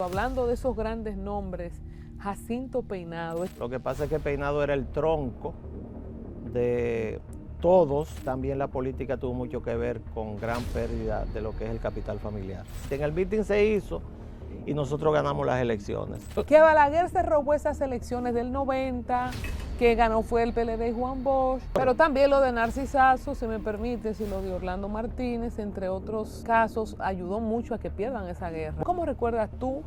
Hablando de esos grandes nombres, Jacinto Peinado. Lo que pasa es que Peinado era el tronco de todos. También la política tuvo mucho que ver con gran pérdida de lo que es el capital familiar. En el meeting se hizo y nosotros ganamos las elecciones. Que Balaguer se robó esas elecciones del 90, que ganó fue el PLD y Juan Bosch, pero también lo de Narcisazo, si me permites, y lo de Orlando Martínez, entre otros casos, ayudó mucho a que pierdan esa guerra. ¿Cómo recuerdas tú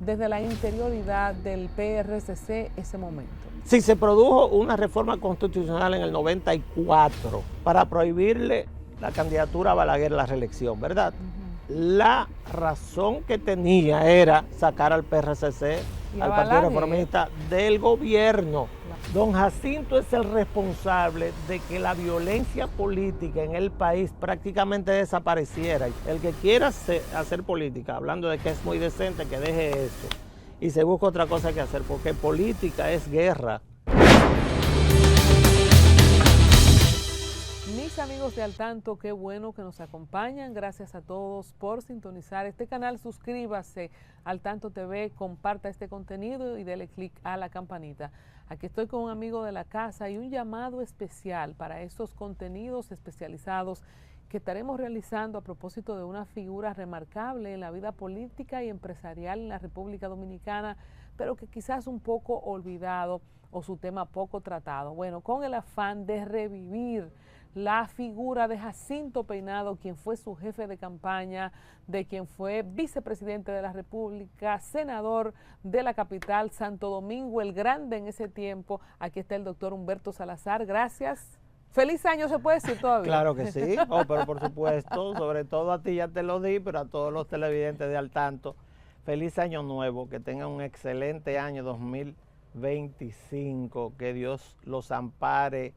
desde la interioridad del PRCC ese momento? Sí, se produjo una reforma constitucional en el 94 para prohibirle la candidatura a Balaguer a la reelección, ¿verdad? La razón que tenía era sacar al PRCC, al Partido Reformista, del gobierno. Don Jacinto es el responsable de que la violencia política en el país prácticamente desapareciera. El que quiera hacer política, hablando de que es muy decente, que deje eso y se busca otra cosa que hacer, porque política es guerra. Mis amigos de Al Tanto, qué bueno que nos acompañan. Gracias a todos por sintonizar este canal. Suscríbase Al Tanto TV, comparta este contenido y dele clic a la campanita. Aquí estoy con un amigo de la casa y un llamado especial para estos contenidos especializados que estaremos realizando a propósito de una figura remarcable en la vida política y empresarial en la República Dominicana, pero que quizás un poco olvidado o su tema poco tratado. Bueno, con el afán de revivir la figura de Jacinto Peinado, quien fue su jefe de campaña, de quien fue vicepresidente de la República, senador de la capital, Santo Domingo el Grande en ese tiempo. Aquí está el doctor Humberto Salazar. Gracias. Feliz año, ¿se puede decir todavía? Claro que sí, pero por supuesto, sobre todo a ti ya te lo di, pero a todos los televidentes de Al Tanto, feliz año nuevo, que tengan un excelente año 2025, que Dios los ampare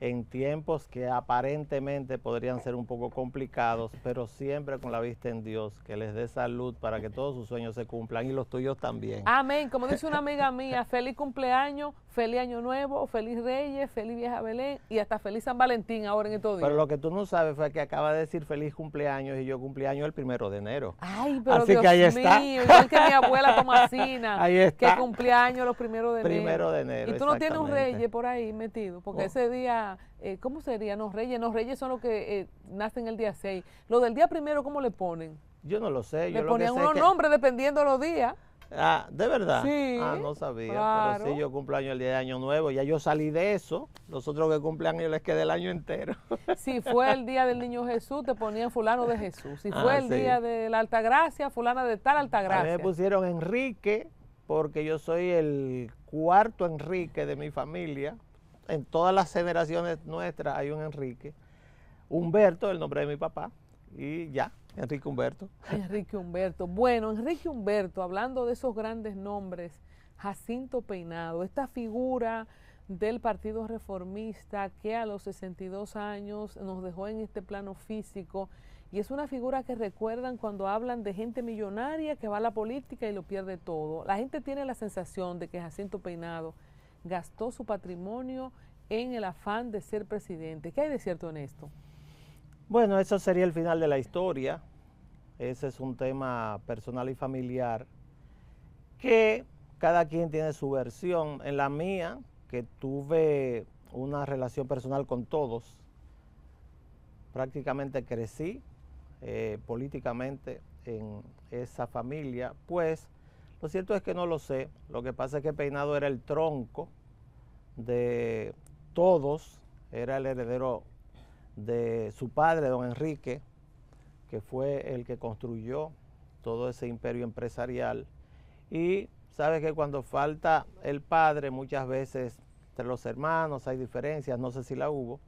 en tiempos que aparentemente podrían ser un poco complicados, pero siempre con la vista en Dios, que les dé salud para que todos sus sueños se cumplan y los tuyos también. Amén. Como dice una amiga mía, feliz cumpleaños, feliz año nuevo, feliz Reyes, feliz Vieja Belén y hasta feliz San Valentín ahora en estos días. Pero lo que tú no sabes fue que acaba de decir feliz cumpleaños y yo cumpleaños el 1 de enero. Ay, pero así Dios que ahí mío, está. igual que mi abuela Tomasina, ahí está. que cumpleaños los 1 de enero. 1 de enero, y tú no tienes un Reyes por ahí metido, porque ese día, ¿cómo sería? No, Reyes son los que nacen el día 6. Lo del día 1, ¿cómo le ponen? Yo no lo sé. Le ponían unos nombres dependiendo de los días. Ah, ¿de verdad? Sí. Ah, no sabía, claro. pero sí, yo cumplo año el día de Año Nuevo, ya yo salí de eso, los otros que cumplen años les queda el año entero. Si fue el día del Niño Jesús, te ponían fulano de Jesús. Si fue el día de la Altagracia, fulana de tal Altagracia. A mí me pusieron Enrique, porque yo soy el cuarto Enrique de mi familia. En todas las generaciones nuestras hay un Enrique. Humberto, el nombre de mi papá, y ya. Enrique Humberto. Enrique Humberto. Bueno, Enrique Humberto, hablando de esos grandes nombres, Jacinto Peinado, esta figura del Partido Reformista que a los 62 años nos dejó en este plano físico, y es una figura que recuerdan cuando hablan de gente millonaria que va a la política y lo pierde todo. La gente tiene la sensación de que Jacinto Peinado gastó su patrimonio en el afán de ser presidente. ¿Qué hay de cierto en esto? Bueno, eso sería el final de la historia. Ese es un tema personal y familiar que cada quien tiene su versión. En la mía, que tuve una relación personal con todos, prácticamente crecí políticamente en esa familia, pues lo cierto es que no lo sé. Lo que pasa es que Peinado era el tronco de todos, era el heredero de su padre, don Enrique, que fue el que construyó todo ese imperio empresarial. Y sabes que cuando falta el padre, muchas veces entre los hermanos hay diferencias, no sé si la hubo,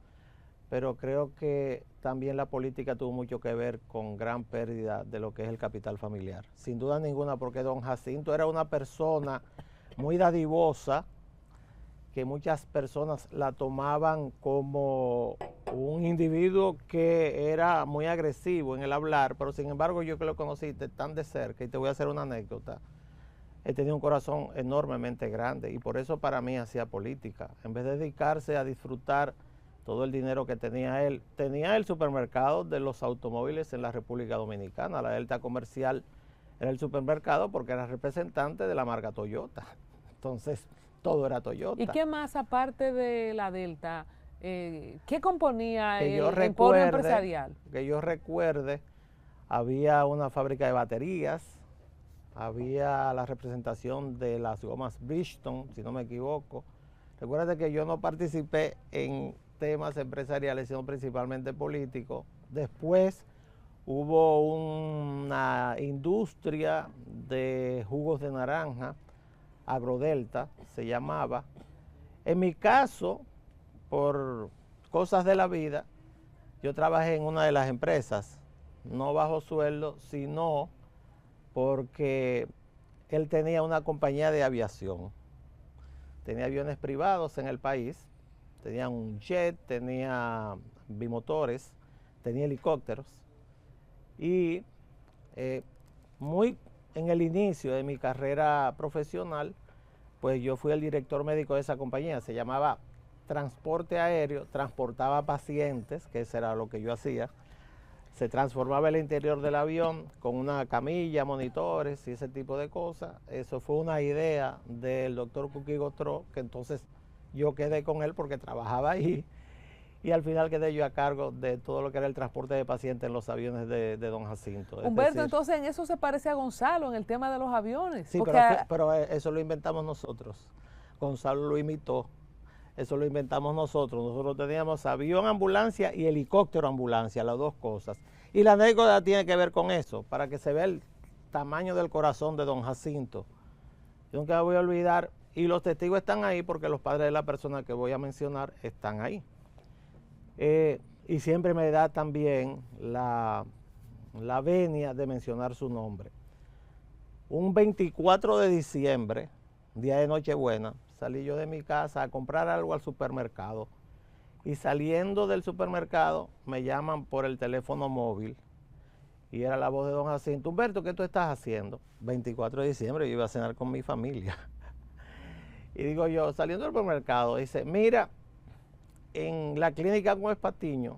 pero creo que también la política tuvo mucho que ver con gran pérdida de lo que es el capital familiar. Sin duda ninguna, porque don Jacinto era una persona muy dadivosa, que muchas personas la tomaban como un individuo que era muy agresivo en el hablar, pero sin embargo yo que lo conociste tan de cerca, y te voy a hacer una anécdota, él tenía un corazón enormemente grande y por eso para mí hacía política. En vez de dedicarse a disfrutar todo el dinero que tenía el supermercado de los automóviles en la República Dominicana, la delta comercial era el supermercado porque era representante de la marca Toyota. Entonces, todo era Toyota. ¿Y qué más aparte de la Delta? ¿Qué componía Que el emporio empresarial? Que yo recuerde, había una fábrica de baterías, había la representación de las gomas Bridgestone, si no me equivoco. Recuerda que yo no participé en temas empresariales, sino principalmente políticos. Después hubo una industria de jugos de naranja, Agrodelta se llamaba. En mi caso, por cosas de la vida, yo trabajé en una de las empresas, no bajo sueldo, sino porque él tenía una compañía de aviación. Tenía aviones privados en el país, tenía un jet, tenía bimotores, tenía helicópteros. Y muy en el inicio de mi carrera profesional, pues yo fui el director médico de esa compañía, se llamaba Transporte Aéreo, transportaba pacientes, que eso era lo que yo hacía. Se transformaba el interior del avión con una camilla, monitores y ese tipo de cosas. Eso fue una idea del doctor Kuki Gotró, que entonces yo quedé con él porque trabajaba ahí. Y al final quedé yo a cargo de todo lo que era el transporte de pacientes en los aviones de don Jacinto. Humberto, entonces en eso se parece a Gonzalo, en el tema de los aviones. Sí, pero eso lo inventamos nosotros. Gonzalo lo imitó. Eso lo inventamos nosotros. Nosotros teníamos avión ambulancia y helicóptero ambulancia, las dos cosas. Y la anécdota tiene que ver con eso, para que se vea el tamaño del corazón de don Jacinto. Yo nunca me voy a olvidar, y los testigos están ahí porque los padres de la persona que voy a mencionar están ahí. Y siempre me da también la venia de mencionar su nombre. Un 24 de diciembre, día de Nochebuena, salí yo de mi casa a comprar algo al supermercado y saliendo del supermercado me llaman por el teléfono móvil y era la voz de don Jacinto. Humberto, ¿qué tú estás haciendo? 24 de diciembre, yo iba a cenar con mi familia. Y digo yo, saliendo del supermercado, dice, mira, en la clínica Gómez Patiño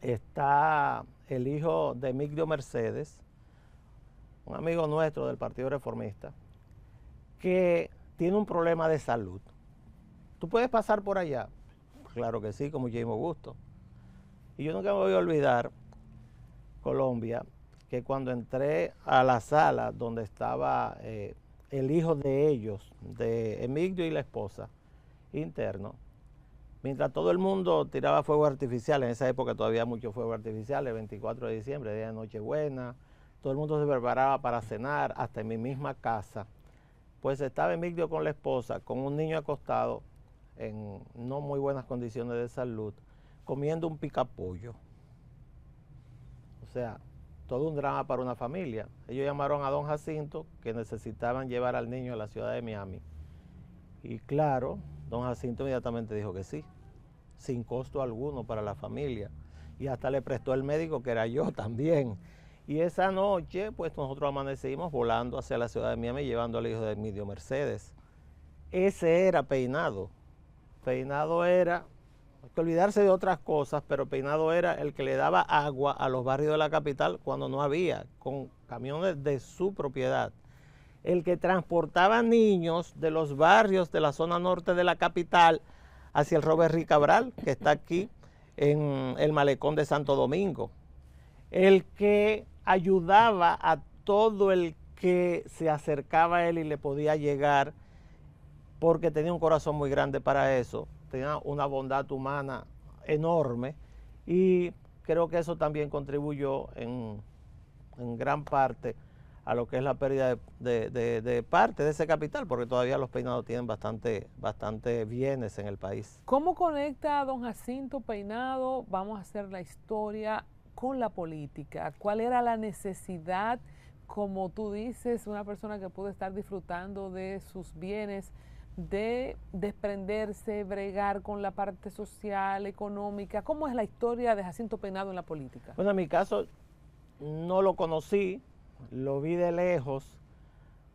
está el hijo de Migdio Mercedes, un amigo nuestro del Partido Reformista, que tiene un problema de salud. ¿Tú puedes pasar por allá? Claro que sí, con muchísimo gusto. Y yo nunca me voy a olvidar, Colombia, que cuando entré a la sala donde estaba el hijo de ellos, de Emigdio y la esposa, interno, mientras todo el mundo tiraba fuego artificial, en esa época todavía mucho fuego artificial, el 24 de diciembre, día de Nochebuena, todo el mundo se preparaba para cenar, hasta en mi misma casa. Pues estaba Emigdio con la esposa, con un niño acostado en no muy buenas condiciones de salud, comiendo un picapollo. O sea, todo un drama para una familia. Ellos llamaron a don Jacinto que necesitaban llevar al niño a la ciudad de Miami. Y claro, don Jacinto inmediatamente dijo que sí, sin costo alguno para la familia. Y hasta le prestó el médico, que era yo también. Y esa noche, pues nosotros amanecimos volando hacia la ciudad de Miami, llevando al hijo de Emigdio Mercedes. Ese era Peinado. Peinado era, hay que olvidarse de otras cosas, pero Peinado era el que le daba agua a los barrios de la capital cuando no había, con camiones de su propiedad. El que transportaba niños de los barrios de la zona norte de la capital hacia el Robert Rick Cabral, que está aquí en el malecón de Santo Domingo. El que ayudaba a todo el que se acercaba a él y le podía llegar, porque tenía un corazón muy grande para eso, tenía una bondad humana enorme, y creo que eso también contribuyó en gran parte a lo que es la pérdida de parte de ese capital, porque todavía los Peinados tienen bastante bienes en el país. ¿Cómo conecta a don Jacinto Peinado, vamos a hacer la historia, con la política? ¿Cuál era la necesidad, como tú dices, una persona que pudo estar disfrutando de sus bienes, de desprenderse, bregar con la parte social, económica? ¿Cómo es la historia de Jacinto Peinado en la política? Bueno, en mi caso no lo conocí, lo vi de lejos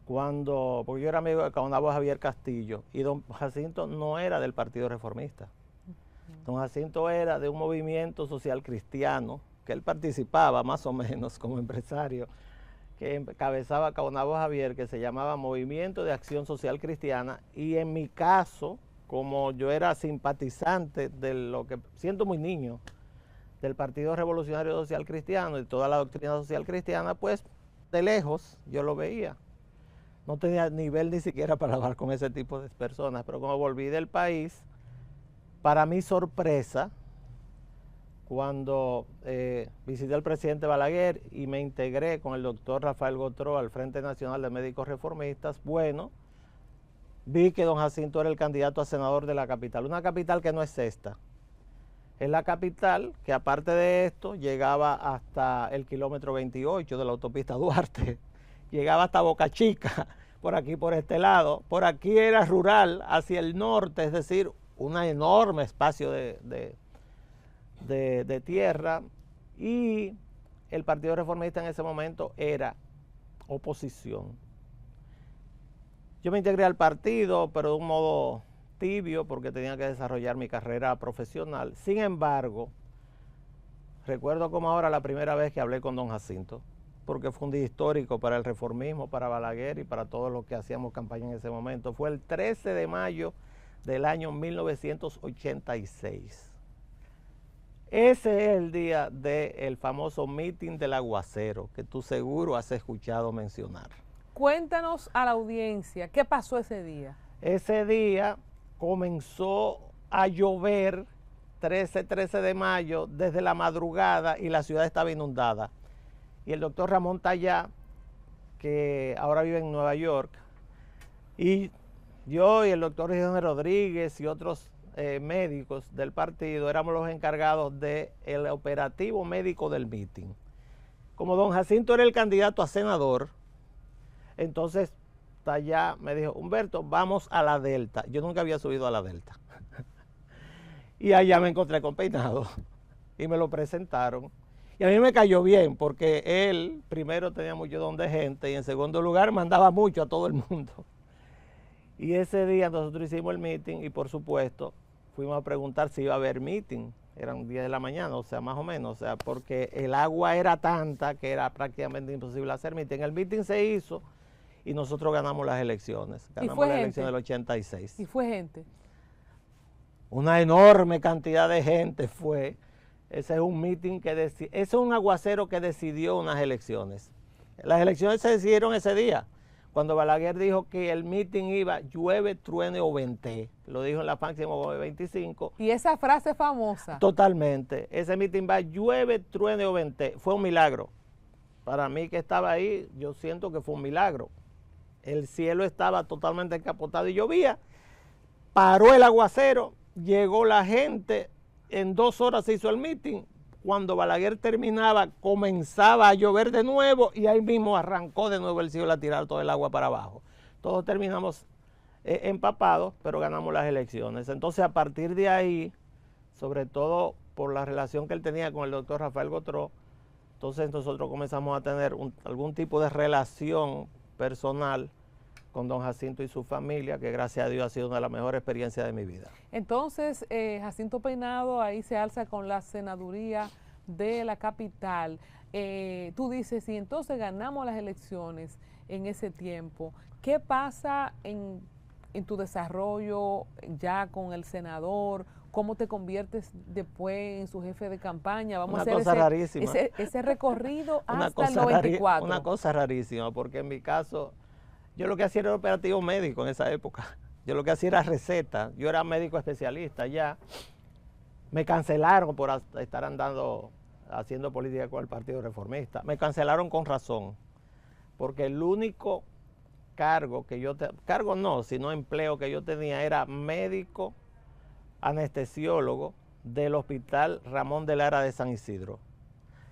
porque yo era amigo de Caonabo Javier Castillo, y don Jacinto no era del Partido Reformista. Don Jacinto era de un movimiento social cristiano que él participaba más o menos como empresario, que encabezaba Caonabo Javier, que se llamaba Movimiento de Acción Social Cristiana, y en mi caso, como yo era simpatizante de lo que siento muy niño, del Partido Revolucionario Social Cristiano y toda la doctrina social cristiana, pues de lejos yo lo veía. No tenía nivel ni siquiera para hablar con ese tipo de personas, pero como volví del país, para mi sorpresa, cuando visité al presidente Balaguer y me integré con el doctor Rafael Gotró al Frente Nacional de Médicos Reformistas, bueno, vi que don Jacinto era el candidato a senador de la capital, una capital que no es esta. Es la capital que, aparte de esto, llegaba hasta el kilómetro 28 de la autopista Duarte, llegaba hasta Boca Chica, por aquí, por este lado. Por aquí era rural, hacia el norte, es decir, un enorme espacio de tierra, y el Partido Reformista en ese momento era oposición. Yo me integré al partido, pero de un modo tibio, porque tenía que desarrollar mi carrera profesional. Sin embargo, recuerdo como ahora la primera vez que hablé con don Jacinto, porque fue un día histórico para el reformismo, para Balaguer y para todos los que hacíamos campaña en ese momento. Fue el 13 de mayo del año 1986. Ese es el día del famoso meeting del aguacero, que tú seguro has escuchado mencionar. Cuéntanos a la audiencia, ¿qué pasó ese día? Ese día comenzó a llover, 13 de mayo, desde la madrugada, y la ciudad estaba inundada. Y el doctor Ramón Tallá, que ahora vive en Nueva York, y yo y el doctor Jorge Rodríguez y otros médicos del partido éramos los encargados del operativo médico del meeting. Como don Jacinto era el candidato a senador, entonces Tallá me dijo: Humberto, vamos a la Delta. Yo nunca había subido a la Delta. Y allá me encontré con Peinado y me lo presentaron. Y a mí me cayó bien, porque él primero tenía mucho don de gente y en segundo lugar mandaba mucho a todo el mundo. Y ese día nosotros hicimos el meeting y, por supuesto, fuimos a preguntar si iba a haber meeting. Eran 10 de la mañana, o sea, más o menos, o sea, porque el agua era tanta que era prácticamente imposible hacer meeting. El meeting se hizo y nosotros ganamos las elecciones. Ganamos la elección del 86. ¿Y fue gente? Una enorme cantidad de gente fue. Ese es un meeting ese es un aguacero que decidió unas elecciones. Las elecciones se decidieron ese día, cuando Balaguer dijo que el meeting iba llueve, truene o vente. Lo dijo en la máxima 25. Y esa frase famosa. Totalmente. Ese meeting va llueve, truene o vente. Fue un milagro. Para mí, que estaba ahí, yo siento que fue un milagro. El cielo estaba totalmente encapotado y llovía. Paró el aguacero, llegó la gente, en 2 horas se hizo el meeting. Cuando Balaguer terminaba, comenzaba a llover de nuevo y ahí mismo arrancó de nuevo el cielo a tirar todo el agua para abajo. Todos terminamos empapados, pero ganamos las elecciones. Entonces, a partir de ahí, sobre todo por la relación que él tenía con el doctor Rafael Gotró, entonces nosotros comenzamos a tener algún tipo de relación personal con don Jacinto y su familia, que gracias a Dios ha sido una de las mejores experiencias de mi vida. Entonces, Jacinto Peinado ahí se alza con la senaduría de la capital. Tú dices, y entonces ganamos las elecciones en ese tiempo. ¿Qué pasa en tu desarrollo ya con el senador? ¿Cómo te conviertes después en su jefe de campaña? Vamos a hacer ese recorrido hasta el 94. Una cosa rarísima, porque en mi caso, yo lo que hacía era operativo médico en esa época. Yo lo que hacía era receta. Yo era médico especialista ya. Me cancelaron por estar haciendo política con el Partido Reformista. Me cancelaron con razón. Porque el único cargo que sino empleo que yo tenía era médico anestesiólogo del Hospital Ramón de Lara de San Isidro.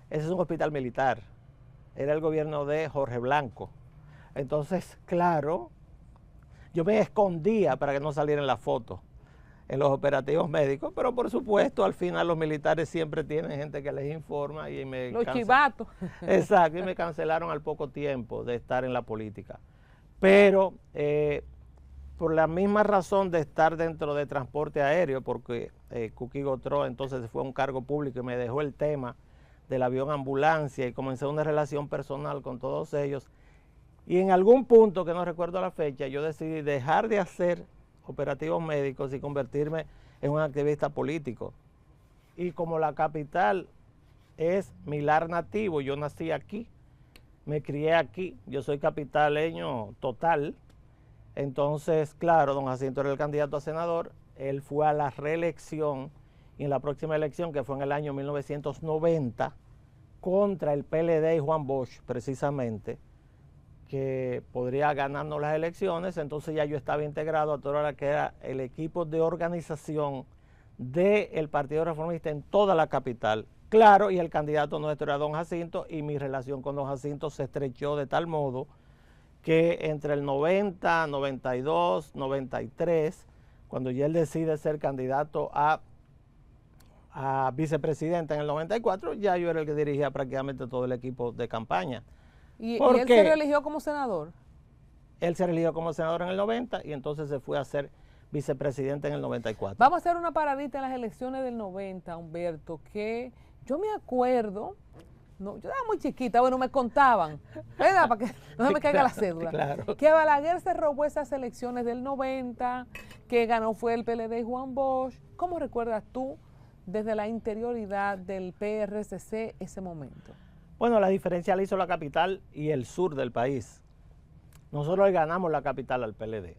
Ese es un hospital militar. Era el gobierno de Jorge Blanco. Entonces, claro, yo me escondía para que no saliera en la foto en los operativos médicos, pero por supuesto, al final los militares siempre tienen gente que les informa y me los chivatos. Exacto, y me cancelaron al poco tiempo de estar en la política. Pero por la misma razón de estar dentro de transporte aéreo, porque Kuki Gotró entonces fue un cargo público y me dejó el tema del avión ambulancia y comencé una relación personal con todos ellos. Y en algún punto, que no recuerdo la fecha, yo decidí dejar de hacer operativos médicos y convertirme en un activista político. Y como la capital es mi lar nativo, yo nací aquí, me crié aquí, yo soy capitaleño total. Entonces, claro, don Jacinto era el candidato a senador, él fue a la reelección y en la próxima elección, que fue en el año 1990, contra el PLD y Juan Bosch, precisamente, que podría ganarnos las elecciones. Entonces ya yo estaba integrado a todo lo que era el equipo de organización del Partido Reformista en toda la capital. Claro, y el candidato nuestro era don Jacinto, y mi relación con don Jacinto se estrechó de tal modo que entre el 90, 92, 93, cuando ya él decide ser candidato a vicepresidente en el 94, ya yo era el que dirigía prácticamente todo el equipo de campaña. ¿Y él se reeligió como senador? Él se reeligió como senador en el 90 y entonces se fue a ser vicepresidente en el 94. Vamos a hacer una paradita en las elecciones del 90, Humberto, que yo me acuerdo, no, yo era muy chiquita, bueno, me contaban, ¿verdad? Para que no se me caiga la cédula. Claro. Que Balaguer se robó esas elecciones del 90, que ganó fue el PLD y Juan Bosch. ¿Cómo recuerdas tú desde la interioridad del PRCC ese momento? Bueno, la diferencia la hizo la capital y el sur del país. Nosotros le ganamos la capital al PLD.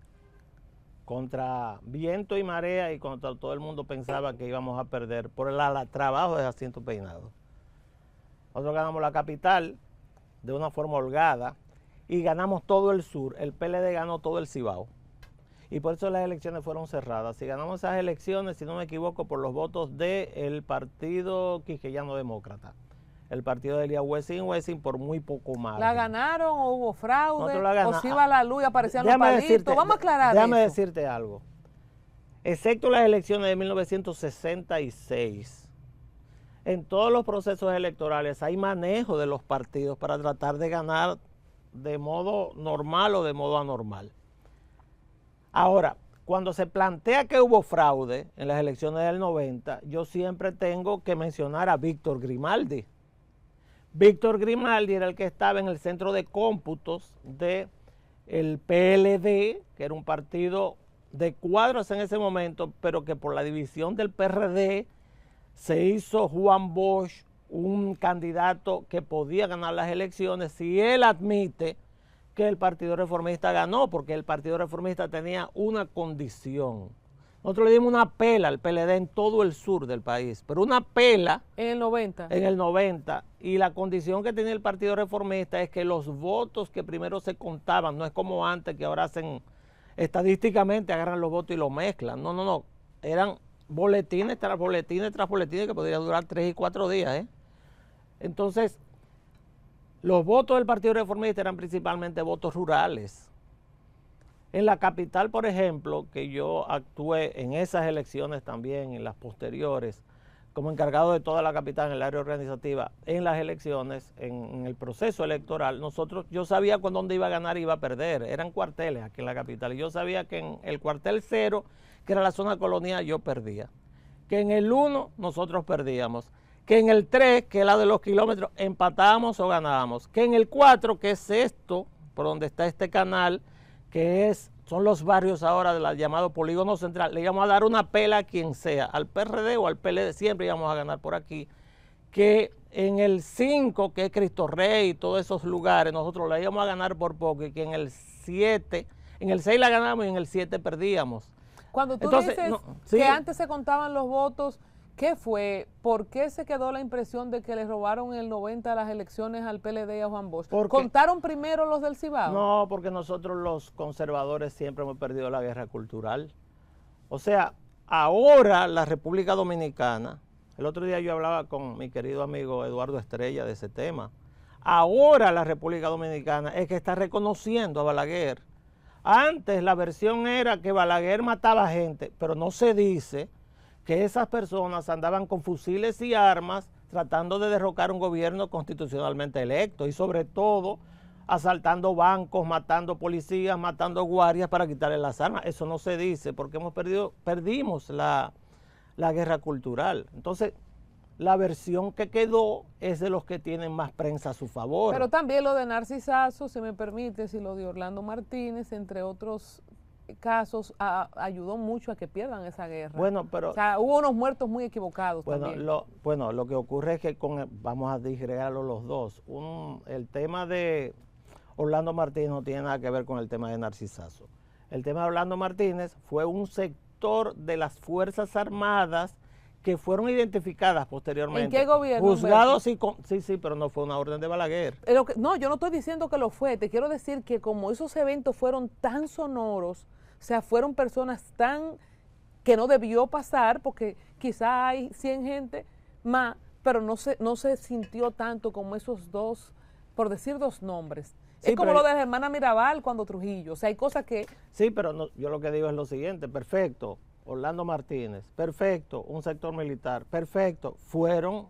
Contra viento y marea y contra todo el mundo pensaba que íbamos a perder por el trabajo de Jacinto Peinado. Nosotros ganamos la capital de una forma holgada y ganamos todo el sur. El PLD ganó todo el Cibao. Y por eso las elecciones fueron cerradas. Si ganamos esas elecciones, si no me equivoco, por los votos del Partido Quisqueyano Demócrata. El partido de Elías Wessing por muy poco más. ¿La ganaron o hubo fraude? ¿O si iba la luz y aparecían los Déjame palitos? Vamos a aclarar Déjame eso. decirte algo. Excepto las elecciones de 1966, en todos los procesos electorales hay manejo de los partidos para tratar de ganar de modo normal o de modo anormal. Ahora, cuando se plantea que hubo fraude en las elecciones del 90, yo siempre tengo que mencionar a Víctor Grimaldi. Víctor Grimaldi era el que estaba en el centro de cómputos del PLD, que era un partido de cuadros en ese momento, pero que por la división del PRD se hizo Juan Bosch un candidato que podía ganar las elecciones si él admite que el Partido Reformista ganó, porque el Partido Reformista tenía una condición. Nosotros le dimos una pela al PLD en todo el sur del país, pero una pela en el 90. En el 90, y la condición que tenía el Partido Reformista es que los votos que primero se contaban, no es como antes que ahora hacen estadísticamente, agarran los votos y los mezclan. No, eran boletines tras boletines tras boletines que podrían durar 3 y 4 días. Entonces, los votos del Partido Reformista eran principalmente votos rurales. En la capital, por ejemplo, que yo actué en esas elecciones también, en las posteriores, como encargado de toda la capital en el área organizativa, en las elecciones, en el proceso electoral, yo sabía con dónde iba a ganar y iba a perder. Eran cuarteles aquí en la capital y yo sabía que en el cuartel 0, que era la zona colonial, yo perdía. Que en el 1 nosotros perdíamos. Que en el 3, que es la de los kilómetros, empatábamos o ganábamos. Que en el 4, que es esto, por donde está este canal, que son los barrios ahora del llamado Polígono Central, le íbamos a dar una pela a quien sea, al PRD o al PLD, siempre íbamos a ganar por aquí. Que en el 5, que es Cristo Rey y todos esos lugares, nosotros la íbamos a ganar por poco, y que en el 7, en el 6 la ganamos y en el 7 perdíamos. Cuando tú dices que antes se contaban los votos, ¿qué fue? ¿Por qué se quedó la impresión de que le robaron en el 90 las elecciones al PLD y a Juan Bosch? ¿Contaron primero los del Cibao? No, porque nosotros los conservadores siempre hemos perdido la guerra cultural. O sea, ahora la República Dominicana, el otro día yo hablaba con mi querido amigo Eduardo Estrella de ese tema, ahora la República Dominicana es que está reconociendo a Balaguer. Antes la versión era que Balaguer mataba gente, pero no se dice que esas personas andaban con fusiles y armas tratando de derrocar un gobierno constitucionalmente electo y sobre todo asaltando bancos, matando policías, matando guardias para quitarle las armas. Eso no se dice porque perdimos la guerra cultural. Entonces, la versión que quedó es de los que tienen más prensa a su favor. Pero también lo de Narcisazo, si me permites, y lo de Orlando Martínez, entre otros casos, ayudó mucho a que pierdan esa guerra. Bueno, pero... O sea, hubo unos muertos muy equivocados bueno, también. lo que ocurre es que vamos a disgregarlo los dos. El tema de Orlando Martínez no tiene nada que ver con el tema de Narcisazo. El tema de Orlando Martínez fue un sector de las Fuerzas Armadas que fueron identificadas posteriormente. ¿En qué gobierno? Juzgados sí, pero no fue una orden de Balaguer. No, yo no estoy diciendo que lo fue, te quiero decir que como esos eventos fueron tan sonoros, o sea, fueron personas tan que no debió pasar, porque quizá hay 100 gente más, pero no se sintió tanto como esos dos, por decir dos nombres. Sí, es como lo de la hermana Mirabal cuando Trujillo, o sea, hay cosas que... Sí, pero no, yo lo que digo es lo siguiente, perfecto. Orlando Martínez, perfecto, un sector militar, perfecto, fueron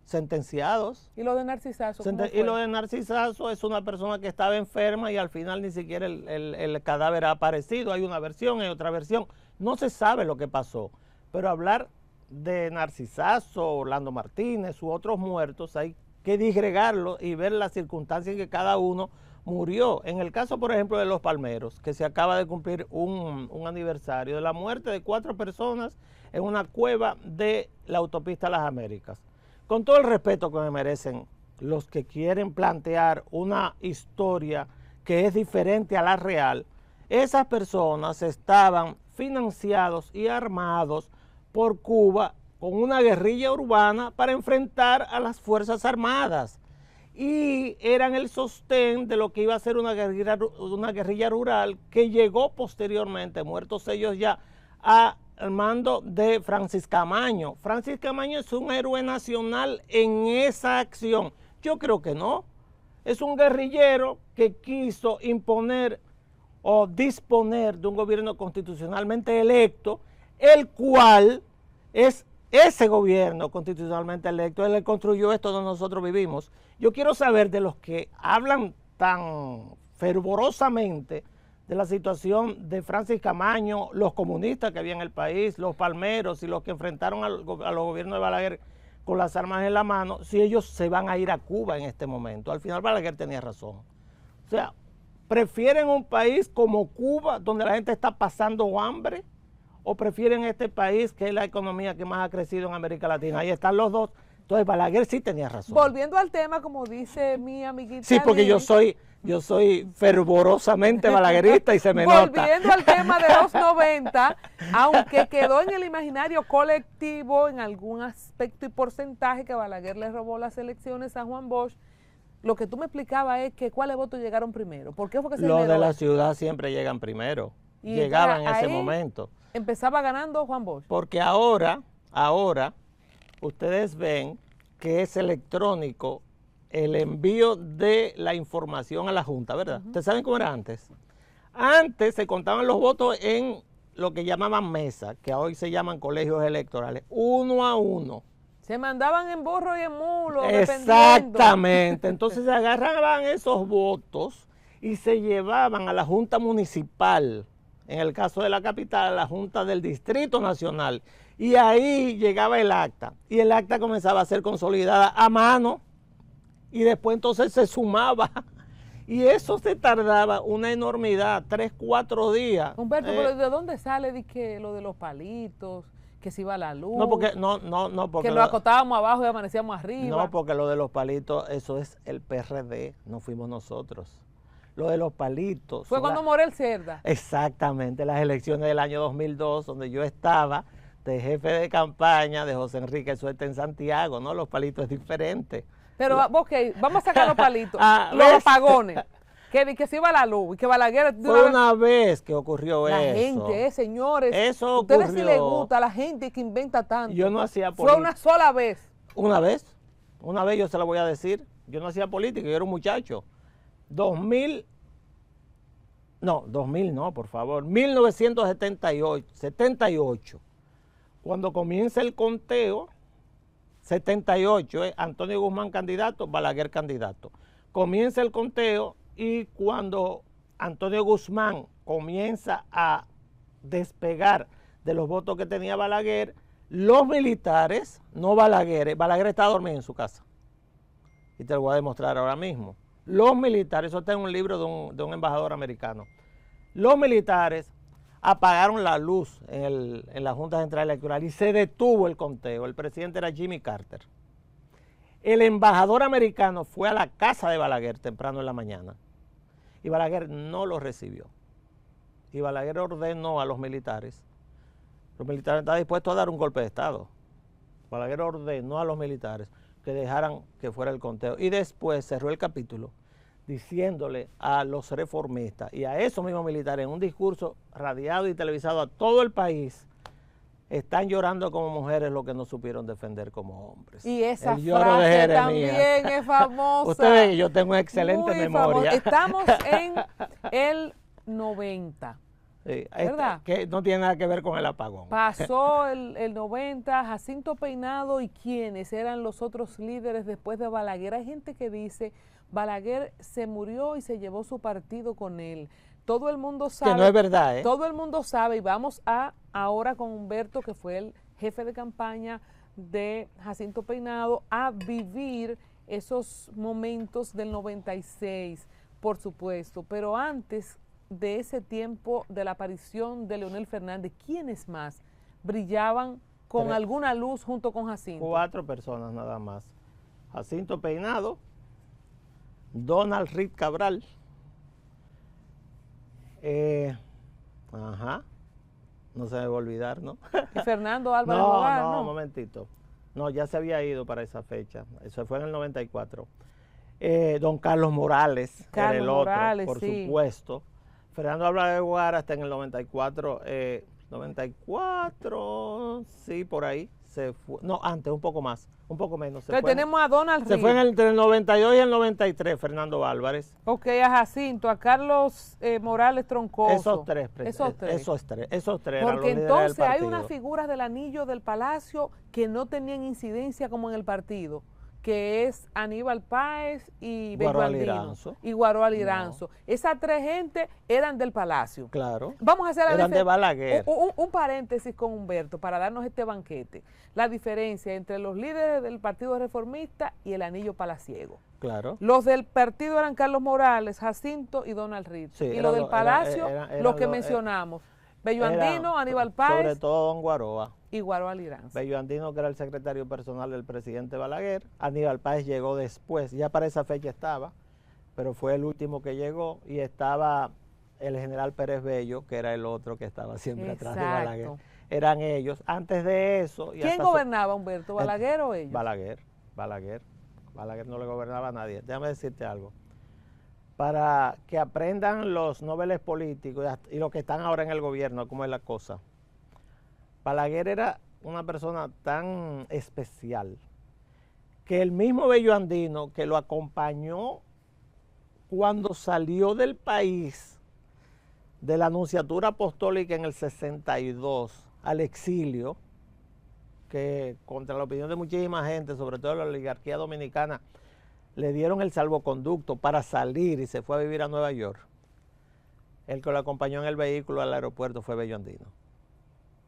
sentenciados. ¿Y lo de Narcisazo? Y lo de Narcisazo es una persona que estaba enferma y al final ni siquiera el cadáver ha aparecido. Hay una versión, hay otra versión. No se sabe lo que pasó. Pero hablar de Narcisazo, Orlando Martínez u otros muertos, hay que disgregarlo y ver las circunstancias en que cada uno murió. En el caso, por ejemplo, de los Palmeros, que se acaba de cumplir un aniversario de la muerte de 4 personas en una cueva de la autopista Las Américas. Con todo el respeto que me merecen los que quieren plantear una historia que es diferente a la real, esas personas estaban financiados y armados por Cuba con una guerrilla urbana para enfrentar a las Fuerzas Armadas. Y eran el sostén de lo que iba a ser una guerrilla rural que llegó posteriormente, muertos ellos ya, al mando de Francis Camaño. Francis Camaño es un héroe nacional en esa acción. Yo creo que no. Es un guerrillero que quiso imponer o disponer de un gobierno constitucionalmente electo, el cual es ese gobierno constitucionalmente electo, él construyó esto donde nosotros vivimos. Yo quiero saber de los que hablan tan fervorosamente de la situación de Francis Camaño, los comunistas que había en el país, los palmeros y los que enfrentaron a los gobiernos de Balaguer con las armas en la mano, si ellos se van a ir a Cuba en este momento. Al final Balaguer tenía razón. O sea, ¿prefieren un país como Cuba, donde la gente está pasando hambre? ¿O prefieren este país que es la economía que más ha crecido en América Latina? Ahí están los dos. Entonces Balaguer sí tenía razón. Volviendo al tema, como dice mi amiguita. Sí, porque yo soy fervorosamente balaguerista y se me nota. Volviendo al tema de los 90, aunque quedó en el imaginario colectivo en algún aspecto y porcentaje que Balaguer le robó las elecciones a Juan Bosch, lo que tú me explicabas es que cuáles votos llegaron primero. ¿Por qué fue que se Los de la ciudad siempre llegan primero. Y llegaban en ese momento. Empezaba ganando Juan Bosch. Porque ahora, ustedes ven que es electrónico el envío de la información a la Junta, ¿verdad? ¿Ustedes saben cómo era antes? Antes se contaban los votos en lo que llamaban mesa, que hoy se llaman colegios electorales, 1 a 1. Se mandaban en burro y en mulo. Exactamente. Entonces se agarraban esos votos y se llevaban a la Junta Municipal, en el caso de la capital, a la Junta del Distrito Nacional. Y ahí llegaba el acta. Y el acta comenzaba a ser consolidada a mano. Y después entonces se sumaba. Y eso se tardaba una enormidad, 3, 4 días. Humberto, pero ¿de dónde sale lo de los palitos? Que se iba la luz. No, porque que lo acostábamos abajo y amanecíamos arriba. No, porque lo de los palitos, eso es el PRD, no fuimos nosotros. Lo de los palitos. Fue cuando Morel Cerda. Exactamente, las elecciones del año 2002, donde yo estaba de jefe de campaña de José Enrique Suerte en Santiago, ¿no? Los palitos es diferente. Pero, ok, vamos a sacar los palitos. Los apagones. Que se iba la luz y que Balaguer... Fue una vez que ocurrió eso. La gente, señores. Eso ocurrió. Ustedes sí les gusta a la gente que inventa tanto. Yo no hacía política. Fue una sola vez. ¿Una vez? Una vez yo se la voy a decir. Yo no hacía política, yo era un muchacho. 2000 no, por favor. 1978. Cuando comienza el conteo, 78, Antonio Guzmán candidato, Balaguer candidato. Comienza el conteo y cuando Antonio Guzmán comienza a despegar de los votos que tenía Balaguer, Los militares, no Balaguer, Balaguer está dormido en su casa. Y te lo voy a demostrar ahora mismo. Los militares, eso está en un libro de un embajador americano. Los militares apagaron la luz en la Junta Central Electoral y se detuvo el conteo. El presidente era Jimmy Carter. El embajador americano fue a la casa de Balaguer temprano en la mañana y Balaguer no lo recibió. Y Balaguer ordenó a los militares estaban dispuestos a dar un golpe de Estado. Balaguer ordenó a los militares que dejaran que fuera el conteo y después cerró el capítulo diciéndole a los reformistas y a esos mismos militares en un discurso radiado y televisado a todo el país: están llorando como mujeres lo que no supieron defender como hombres. Y esa frase también es famosa. Usted ve que yo tengo una excelente memoria. Estamos en el 90. Sí, ¿verdad? Que no tiene nada que ver con el apagón. Pasó el 90, Jacinto Peinado, ¿y quiénes eran los otros líderes después de Balaguer? Hay gente que dice, Balaguer se murió y se llevó su partido con él. Todo el mundo sabe. Que no es verdad, ¿eh? Todo el mundo sabe, y vamos ahora con Humberto, que fue el jefe de campaña de Jacinto Peinado, a vivir esos momentos del 96, por supuesto. Pero antes de ese tiempo de la aparición de Leonel Fernández, ¿quiénes más brillaban con alguna luz junto con Jacinto? 4 personas nada más. Jacinto Peinado, Donald Reed Cabral, no se me va a olvidar, ¿no? Y Fernando Álvarez Bogar, ¿no? Un momentito. No, ya se había ido para esa fecha. Eso fue en el 94. Don Carlos Morales, era el otro, por supuesto. Fernando Álvarez Bogar hasta en el 94, 94, sí, por ahí se fue. No, antes, un poco más, un poco menos. Entonces tenemos a Donald Reed. Se fue entre el 92 y el 93, Fernando Álvarez. Ok, a Jacinto, a Carlos Morales Troncoso. Esos tres. Porque entonces hay unas figuras del anillo del Palacio que no tenían incidencia como en el partido, que es Aníbal Páez y Bello Andino y Guaroa Liranzo. No. Esas 3 gente eran del Palacio. Claro. Vamos a hacer eran de Balaguer. Un paréntesis con Humberto para darnos este banquete. La diferencia entre los líderes del Partido Reformista y el anillo palaciego. Claro. Los del partido eran Carlos Morales, Jacinto y Donald Reed. Sí, y los del Palacio, los que mencionamos. Bello Andino, Aníbal Páez. Sobre todo Don Guaroa. Y Guaroa Liranzo. Bello Andino, que era el secretario personal del presidente Balaguer. Aníbal Páez llegó después, ya para esa fecha estaba, pero fue el último que llegó, y estaba el general Pérez Bello, que era el otro que estaba siempre atrás de Balaguer. Eran ellos. Antes de eso... ¿Quién gobernaba, Humberto? ¿Balaguer o ellos? Balaguer. Balaguer no le gobernaba a nadie. Déjame decirte algo. Para que aprendan los nobles políticos y los que están ahora en el gobierno cómo es la cosa. Balaguer era una persona tan especial que el mismo Bello Andino, que lo acompañó cuando salió del país de la Nunciatura Apostólica en el 62 al exilio, que contra la opinión de muchísima gente, sobre todo la oligarquía dominicana, le dieron el salvoconducto para salir y se fue a vivir a Nueva York. El que lo acompañó en el vehículo al aeropuerto fue Bello Andino.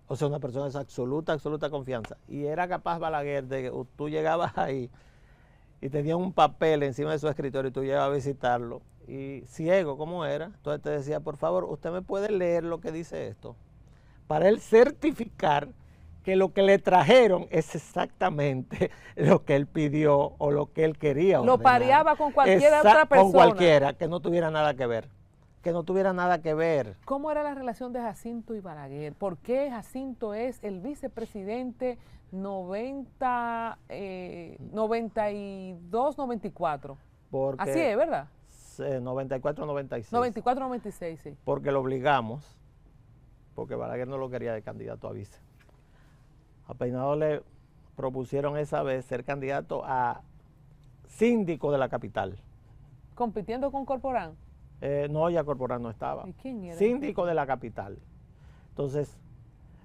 O sea, una persona de absoluta confianza. Y era capaz Balaguer de que tú llegabas ahí y tenía un papel encima de su escritorio y tú llegabas a visitarlo. Y ciego como era, entonces te decía, por favor, usted me puede leer lo que dice esto. Para él certificar que lo que le trajeron es exactamente lo que él pidió o lo que él quería ordenar. Lo pareaba con cualquier otra persona. Con cualquiera, que no tuviera nada que ver. ¿Cómo era la relación de Jacinto y Balaguer? ¿Por qué Jacinto es el vicepresidente 92-94? Así es, ¿verdad? 94-96. 94-96, sí. Porque lo obligamos, porque Balaguer no lo quería de candidato a vice. A Peinado le propusieron esa vez ser candidato a síndico de la capital. ¿Compitiendo con Corporán? No, ya Corporán no estaba. ¿Y quién era? Síndico de la capital. Entonces,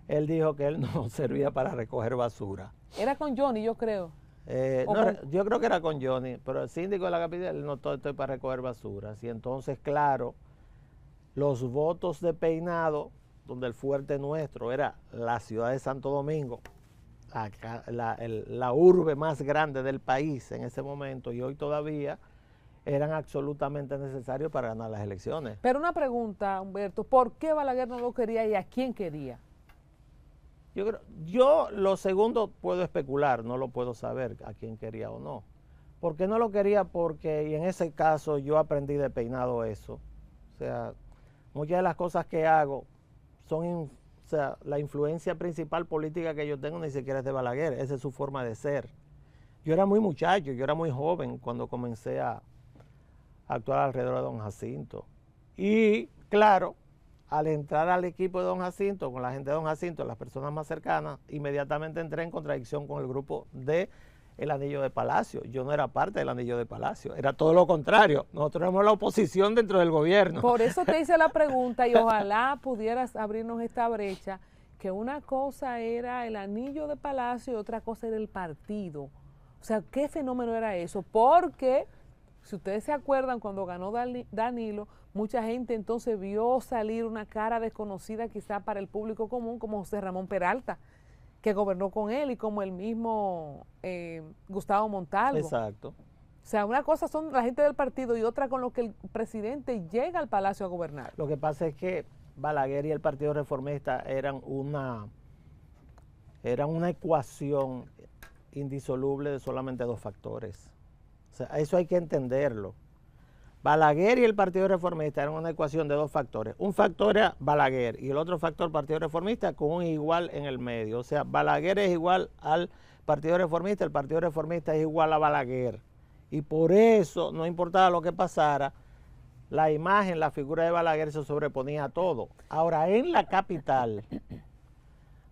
él dijo que él no servía para recoger basura. Era con Johnny, yo creo. Yo creo que era con Johnny, pero el síndico de la capital no estoy para recoger basuras. Y entonces, claro, los votos de Peinado, donde el fuerte nuestro era la ciudad de Santo Domingo, la urbe más grande del país en ese momento, y hoy todavía eran absolutamente necesarios para ganar las elecciones. Pero una pregunta, Humberto, ¿por qué Balaguer no lo quería y a quién quería? Yo lo segundo puedo especular, no lo puedo saber a quién quería o no. ¿Por qué no lo quería? Porque, y en ese caso yo aprendí de Peinado eso. O sea, muchas de las cosas que hago son, o sea, la influencia principal política que yo tengo ni siquiera es de Balaguer, esa es su forma de ser. Yo era muy muchacho, yo era muy joven cuando comencé a actuar alrededor de don Jacinto. Y claro, al entrar al equipo de don Jacinto, con la gente de don Jacinto, las personas más cercanas, inmediatamente entré en contradicción con el grupo de el Anillo de Palacio. Yo no era parte del Anillo de Palacio, era todo lo contrario. Nosotros éramos la oposición dentro del gobierno. Por eso te hice la pregunta y ojalá pudieras abrirnos esta brecha, que una cosa era el Anillo de Palacio y otra cosa era el partido. O sea, ¿qué fenómeno era eso? Porque, si ustedes se acuerdan, cuando ganó Danilo, mucha gente entonces vio salir una cara desconocida quizá para el público común, como José Ramón Peralta, que gobernó con él, y como el mismo Gustavo Montalvo. Exacto. O sea, una cosa son la gente del partido y otra con lo que el presidente llega al Palacio a gobernar. Lo que pasa es que Balaguer y el Partido Reformista eran una ecuación indisoluble de solamente dos factores. O sea, eso hay que entenderlo. Balaguer y el Partido Reformista eran una ecuación de dos factores. Un factor era Balaguer y el otro factor Partido Reformista con un igual en el medio. O sea, Balaguer es igual al Partido Reformista, el Partido Reformista es igual a Balaguer. Y por eso, no importaba lo que pasara, la imagen, la figura de Balaguer se sobreponía a todo. Ahora, en la capital,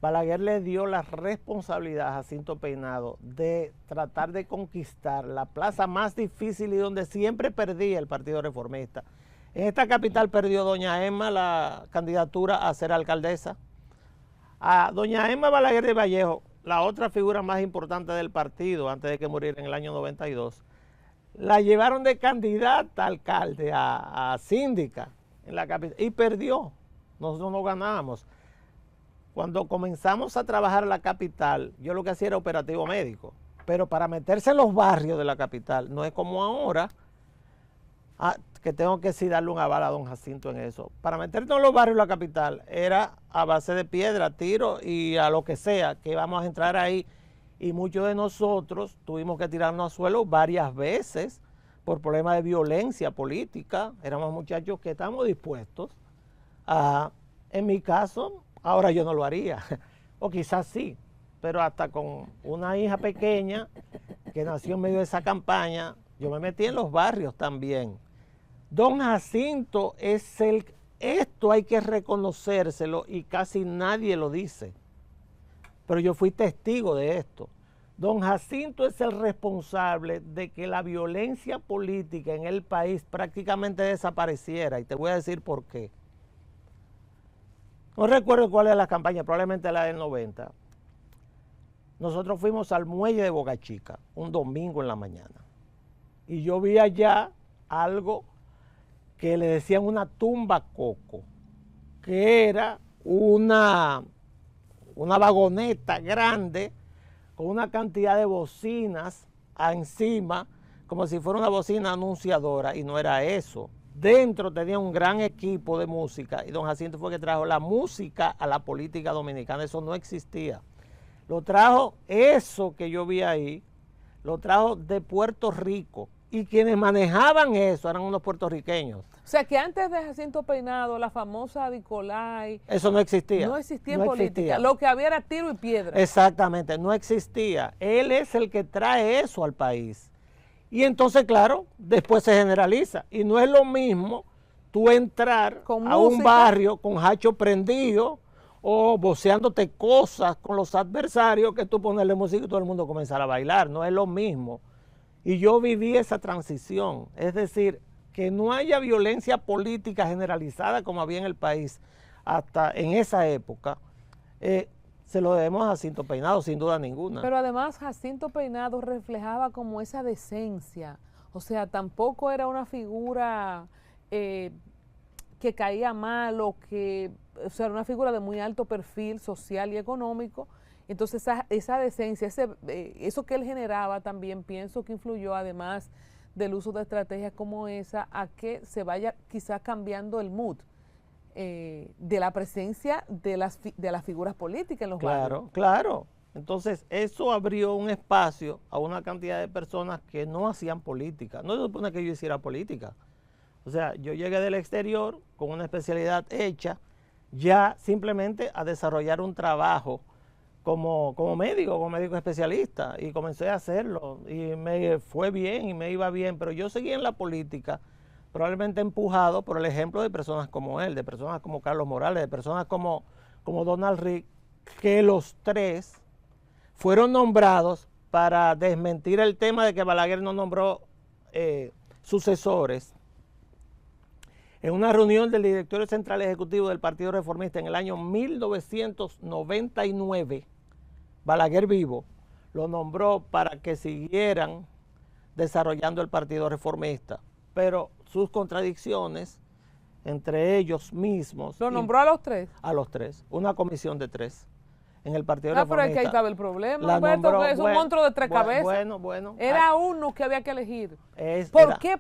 Balaguer le dio la responsabilidad a Jacinto Peinado de tratar de conquistar la plaza más difícil y donde siempre perdía el Partido Reformista. En esta capital perdió doña Emma la candidatura a ser alcaldesa. A doña Emma Balaguer de Vallejo, la otra figura más importante del partido antes de que muriera en el año 92, la llevaron de candidata a alcalde, a síndica en la capital, y perdió. Nosotros no ganábamos. Cuando comenzamos a trabajar en la capital, yo lo que hacía era operativo médico, pero para meterse en los barrios de la capital, no es como ahora, que tengo que sí darle un aval a don Jacinto en eso. Para meterte en los barrios de la capital era a base de piedra, tiro y a lo que sea, que íbamos a entrar ahí. Y muchos de nosotros tuvimos que tirarnos al suelo varias veces por problemas de violencia política. Éramos muchachos que estábamos dispuestos a, en mi caso, ahora yo no lo haría, o quizás sí, pero hasta con una hija pequeña que nació en medio de esa campaña, yo me metí en los barrios también. Don Jacinto es esto hay que reconocérselo y casi nadie lo dice, pero yo fui testigo de esto. Don Jacinto es el responsable de que la violencia política en el país prácticamente desapareciera, y te voy a decir por qué. No recuerdo cuál era la campaña, probablemente la del 90. Nosotros fuimos al muelle de Boca Chica un domingo en la mañana. Y yo vi allá algo que le decían una tumba coco, que era una vagoneta grande con una cantidad de bocinas encima, como si fuera una bocina anunciadora, y no era eso. Dentro tenía un gran equipo de música y don Jacinto fue que trajo la música a la política dominicana. Eso no existía. Lo trajo, eso que yo vi ahí, lo trajo de Puerto Rico, y quienes manejaban eso eran unos puertorriqueños. O sea que antes de Jacinto Peinado, la famosa Nicolai... Eso no existía. No existía en política. Lo que había era tiro y piedra. Exactamente, no existía. Él es el que trae eso al país. Y entonces, claro, después se generaliza. Y no es lo mismo tú entrar a un barrio con hacho prendido o voceándote cosas con los adversarios que tú ponerle música y todo el mundo comenzar a bailar. No es lo mismo. Y yo viví esa transición. Es decir, que no haya violencia política generalizada como había en el país hasta en esa época, se lo debemos a Jacinto Peinado, sin duda ninguna. Pero además Jacinto Peinado reflejaba como esa decencia, o sea, tampoco era una figura que caía mal o sea, era una figura de muy alto perfil social y económico, Entonces esa decencia, eso que él generaba también pienso que influyó, además del uso de estrategias como esa, a que se vaya quizás cambiando el mood de la presencia de las figuras políticas en los barrios. Claro. Entonces eso abrió un espacio a una cantidad de personas que no hacían política. No se supone que yo hiciera política. O sea, yo llegué del exterior con una especialidad hecha, ya simplemente a desarrollar un trabajo como médico especialista, y comencé a hacerlo y me fue bien y me iba bien, pero yo seguí en la política probablemente empujado por el ejemplo de personas como él, de personas como Carlos Morales, de personas como Donald Rick, que los tres fueron nombrados para desmentir el tema de que Balaguer no nombró sucesores. En una reunión del directorio central ejecutivo del Partido Reformista en el año 1999, Balaguer vivo lo nombró para que siguieran desarrollando el Partido Reformista, pero sus contradicciones entre ellos mismos. ¿Lo nombró a los tres? A los tres, una comisión de tres. En el Partido Reformista. Reformista. Pero es que ahí estaba el problema, Humberto, que es un monstruo de tres cabezas. Bueno. Era uno que había que elegir.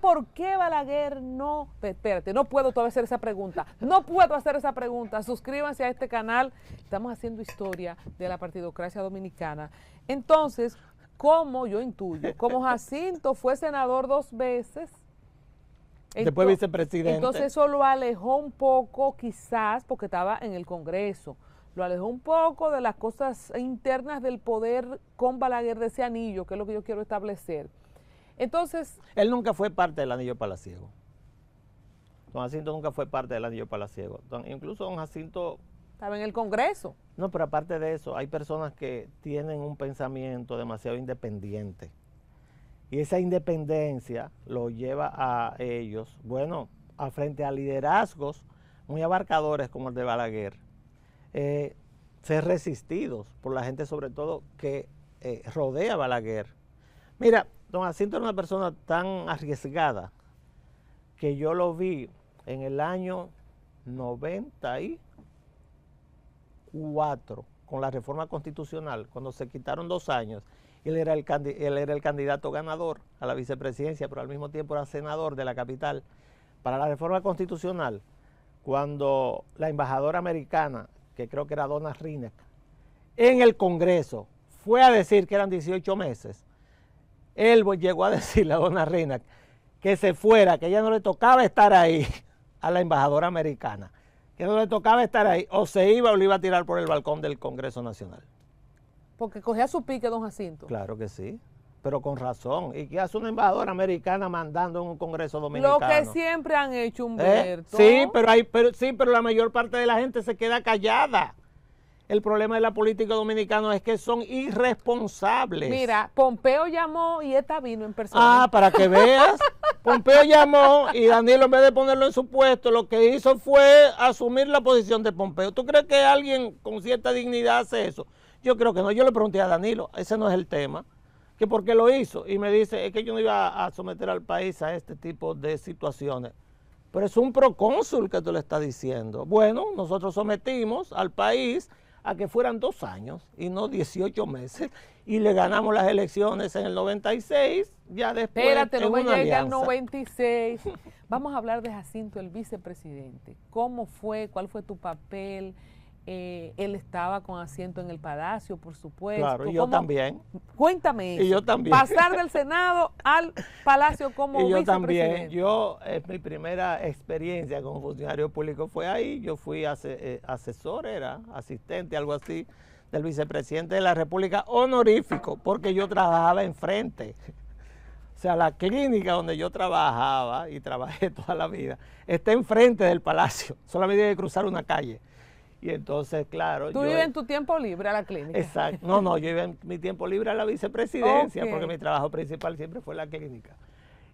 ¿Por qué Balaguer no? Espérate, no puedo todavía hacer esa pregunta. No puedo hacer esa pregunta. Suscríbanse a este canal. Estamos haciendo historia de la partidocracia dominicana. Entonces, como yo intuyo, como Jacinto fue senador 2 veces, después vicepresidente. Entonces eso lo alejó un poco, quizás, porque estaba en el Congreso. Lo alejó un poco de las cosas internas del poder con Balaguer, de ese anillo, que es lo que yo quiero establecer. Entonces... Él nunca fue parte del anillo palaciego. Don Jacinto nunca fue parte del anillo palaciego. Incluso don Jacinto... Estaba en el Congreso. No, pero aparte de eso, hay personas que tienen un pensamiento demasiado independiente. Y esa independencia lo lleva a ellos, bueno, a frente a liderazgos muy abarcadores como el de Balaguer, ser resistidos por la gente sobre todo que rodea a Balaguer. Mira, don Jacinto era una persona tan arriesgada que yo lo vi en el año 94 con la reforma constitucional, cuando se quitaron 2 años. Él era el candidato ganador a la vicepresidencia, pero al mismo tiempo era senador de la capital para la reforma constitucional, cuando la embajadora americana, que creo que era Donna Rinek, en el Congreso fue a decir que eran 18 meses. Él llegó a decirle a Donna Rinek que se fuera, que ella no le tocaba estar ahí a la embajadora americana, que no le tocaba estar ahí, o se iba o le iba a tirar por el balcón del Congreso Nacional. Porque cogía su pique don Jacinto. Claro que sí, pero con razón. ¿Y qué hace una embajadora americana mandando en un Congreso dominicano? Lo que siempre han hecho, Humberto. Sí, pero la mayor parte de la gente se queda callada. El problema de la política dominicana es que son irresponsables. Mira, Pompeo llamó y esta vino en persona. Ah, para que veas. Pompeo llamó y Danilo, en vez de ponerlo en su puesto, lo que hizo fue asumir la posición de Pompeo. ¿Tú crees que alguien con cierta dignidad hace eso? Yo creo que no. Yo le pregunté a Danilo, ese no es el tema, que por qué lo hizo. Y me dice, es que yo no iba a someter al país a este tipo de situaciones. Pero es un procónsul que tú le estás diciendo. Bueno, nosotros sometimos al país a que fueran 2 años y no 18 meses. Y le ganamos las elecciones en el 96, ya después. Espérate, no me llega al 96. Vamos a hablar de Jacinto, el vicepresidente. ¿Cómo fue? ¿Cuál fue tu papel? Él estaba con asiento en el Palacio, por supuesto. Claro, y yo también. Cuéntame eso. Y yo también. Pasar del Senado al Palacio como vicepresidente. Y yo también. Mi primera experiencia como funcionario público fue ahí. Yo fui asesor, era asistente, algo así, del vicepresidente de la República honorífico, porque yo trabajaba enfrente. O sea, la clínica donde yo trabajaba y trabajé toda la vida está enfrente del Palacio. Solamente hay que cruzar una calle. Y entonces, claro. ¿Tú ibas en tu tiempo libre a la clínica? Exacto. No, yo iba en mi tiempo libre a la vicepresidencia, Okay. porque mi trabajo principal siempre fue la clínica.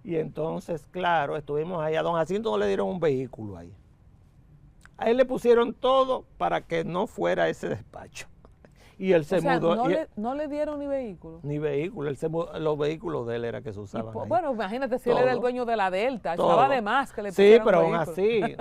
Y entonces, claro, estuvimos ahí. A don Jacinto no le dieron un vehículo ahí. A él le pusieron todo para que no fuera ese despacho. Y él se mudó. No le dieron ni vehículo. Ni vehículo, los vehículos de él era que se usaban. Bueno, imagínate si él era el dueño de la Delta, todo. estaba de más que le Sí, pusieran pero aún vehículo.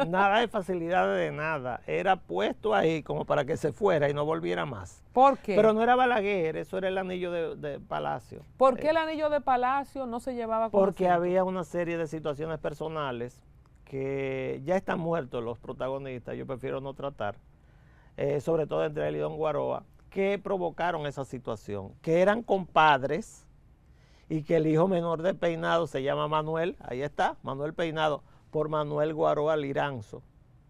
así, nada de facilidades de nada. Era puesto ahí como para que se fuera y no volviera más. ¿Por qué? Pero no era Balaguer, eso era el anillo de Palacio. ¿Por qué el anillo de Palacio no se llevaba con Porque asiento? había una serie de situaciones personales que ya están muertos los protagonistas, yo prefiero no tratar, sobre todo entre él y Don Guaroa, que provocaron esa situación, que eran compadres y que el hijo menor de Peinado se llama Manuel, ahí está, Manuel Peinado, por Manuel Guaroa Liranzo,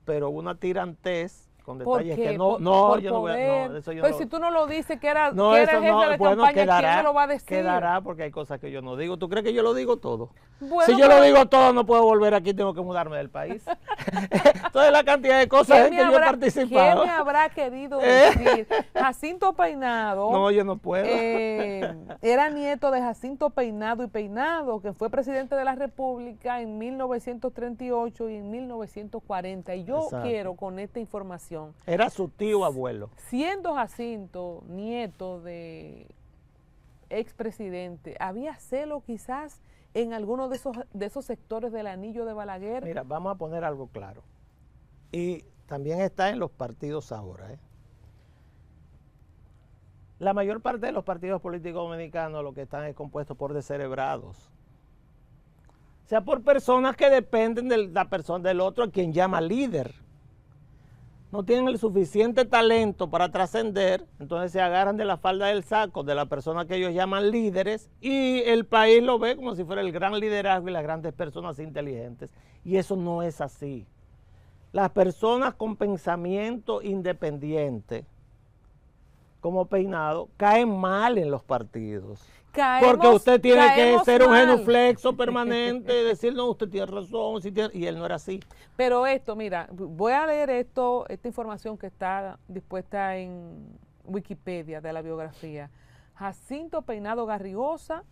pero una tirantez con detalles que no, yo no voy a, no, eso yo pues no. Si tú no lo dices que era, No, que era eso jefe no, de bueno, campaña, quedará, ¿quién me lo va a decir? Quedará porque hay cosas que yo no digo. ¿Tú crees que yo lo digo todo? Bueno, si yo lo digo todo, no puedo volver aquí, tengo que mudarme del país. Entonces la cantidad de cosas en que yo he participado. ¿Qué me habrá querido decir? Jacinto Peinado. No, yo no puedo. Era nieto de Jacinto Peinado y Peinado, que fue presidente de la República en 1938 y en 1940. Y yo Exacto. quiero con esta información. Era su tío abuelo. Siendo Jacinto nieto de expresidente, ¿había celo quizás en alguno de esos sectores del anillo de Balaguer? Mira, vamos a poner algo claro. Y también está en los partidos ahora. La mayor parte de los partidos políticos dominicanos lo que están es compuestos por descerebrados. O sea, por personas que dependen de la persona del otro a quien llama líder. No tienen el suficiente talento para trascender, entonces se agarran de la falda del saco de la persona que ellos llaman líderes y el país lo ve como si fuera el gran liderazgo y las grandes personas inteligentes. Y eso no es así. Las personas con pensamiento independiente, como Peinado, caen mal en los partidos. Porque usted tiene que ser un genuflexo permanente, decir, no, usted tiene razón, y él no era así. Pero esto, mira, voy a leer esta información que está dispuesta en Wikipedia de la biografía. Jacinto Peinado Garrigosa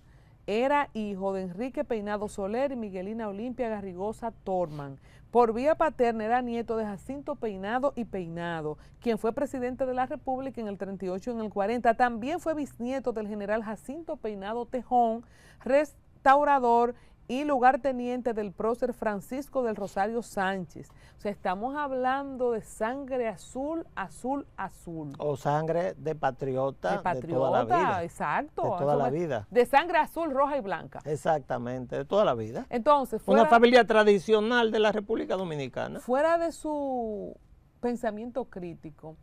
era hijo de Enrique Peinado Soler y Miguelina Olimpia Garrigosa Torman. Por vía paterna era nieto de Jacinto Peinado y Peinado, quien fue presidente de la República en el 38 y en el 40. También fue bisnieto del general Jacinto Peinado Tejón, restaurador y lugarteniente del prócer Francisco del Rosario Sánchez. O sea, estamos hablando de sangre azul, azul, azul. O sangre de patriota, de toda la vida. Exacto. De toda la vida. De sangre azul, roja y blanca. Exactamente, de toda la vida. Entonces, una familia tradicional de la República Dominicana. Fuera de su pensamiento crítico,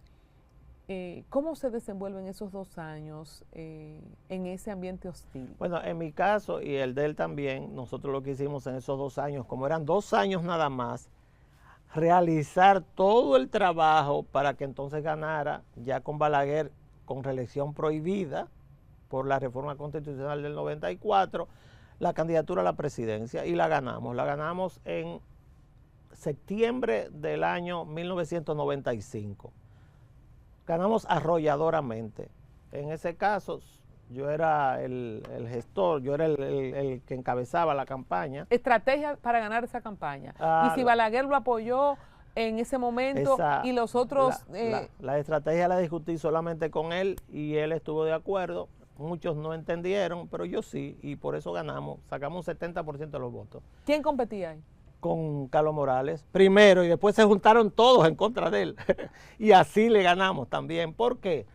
¿cómo se desenvuelven esos 2 años en ese ambiente hostil? Bueno, en mi caso y el de él también, nosotros lo que hicimos en esos 2 años, como eran 2 años nada más, realizar todo el trabajo para que entonces ganara, ya con Balaguer con reelección prohibida por la reforma constitucional del 94, la candidatura a la presidencia y la ganamos en septiembre del año 1995. Ganamos arrolladoramente. En ese caso, yo era el gestor, yo era el que encabezaba la campaña. Estrategia para ganar esa campaña. Y si Balaguer lo apoyó en ese momento y los otros... La estrategia la discutí solamente con él y él estuvo de acuerdo. Muchos no entendieron, pero yo sí, y por eso ganamos. Sacamos un 70% de los votos. ¿Quién competía ahí? Con Carlos Morales, primero, y después se juntaron todos en contra de él. Y así le ganamos también. ¿Por qué?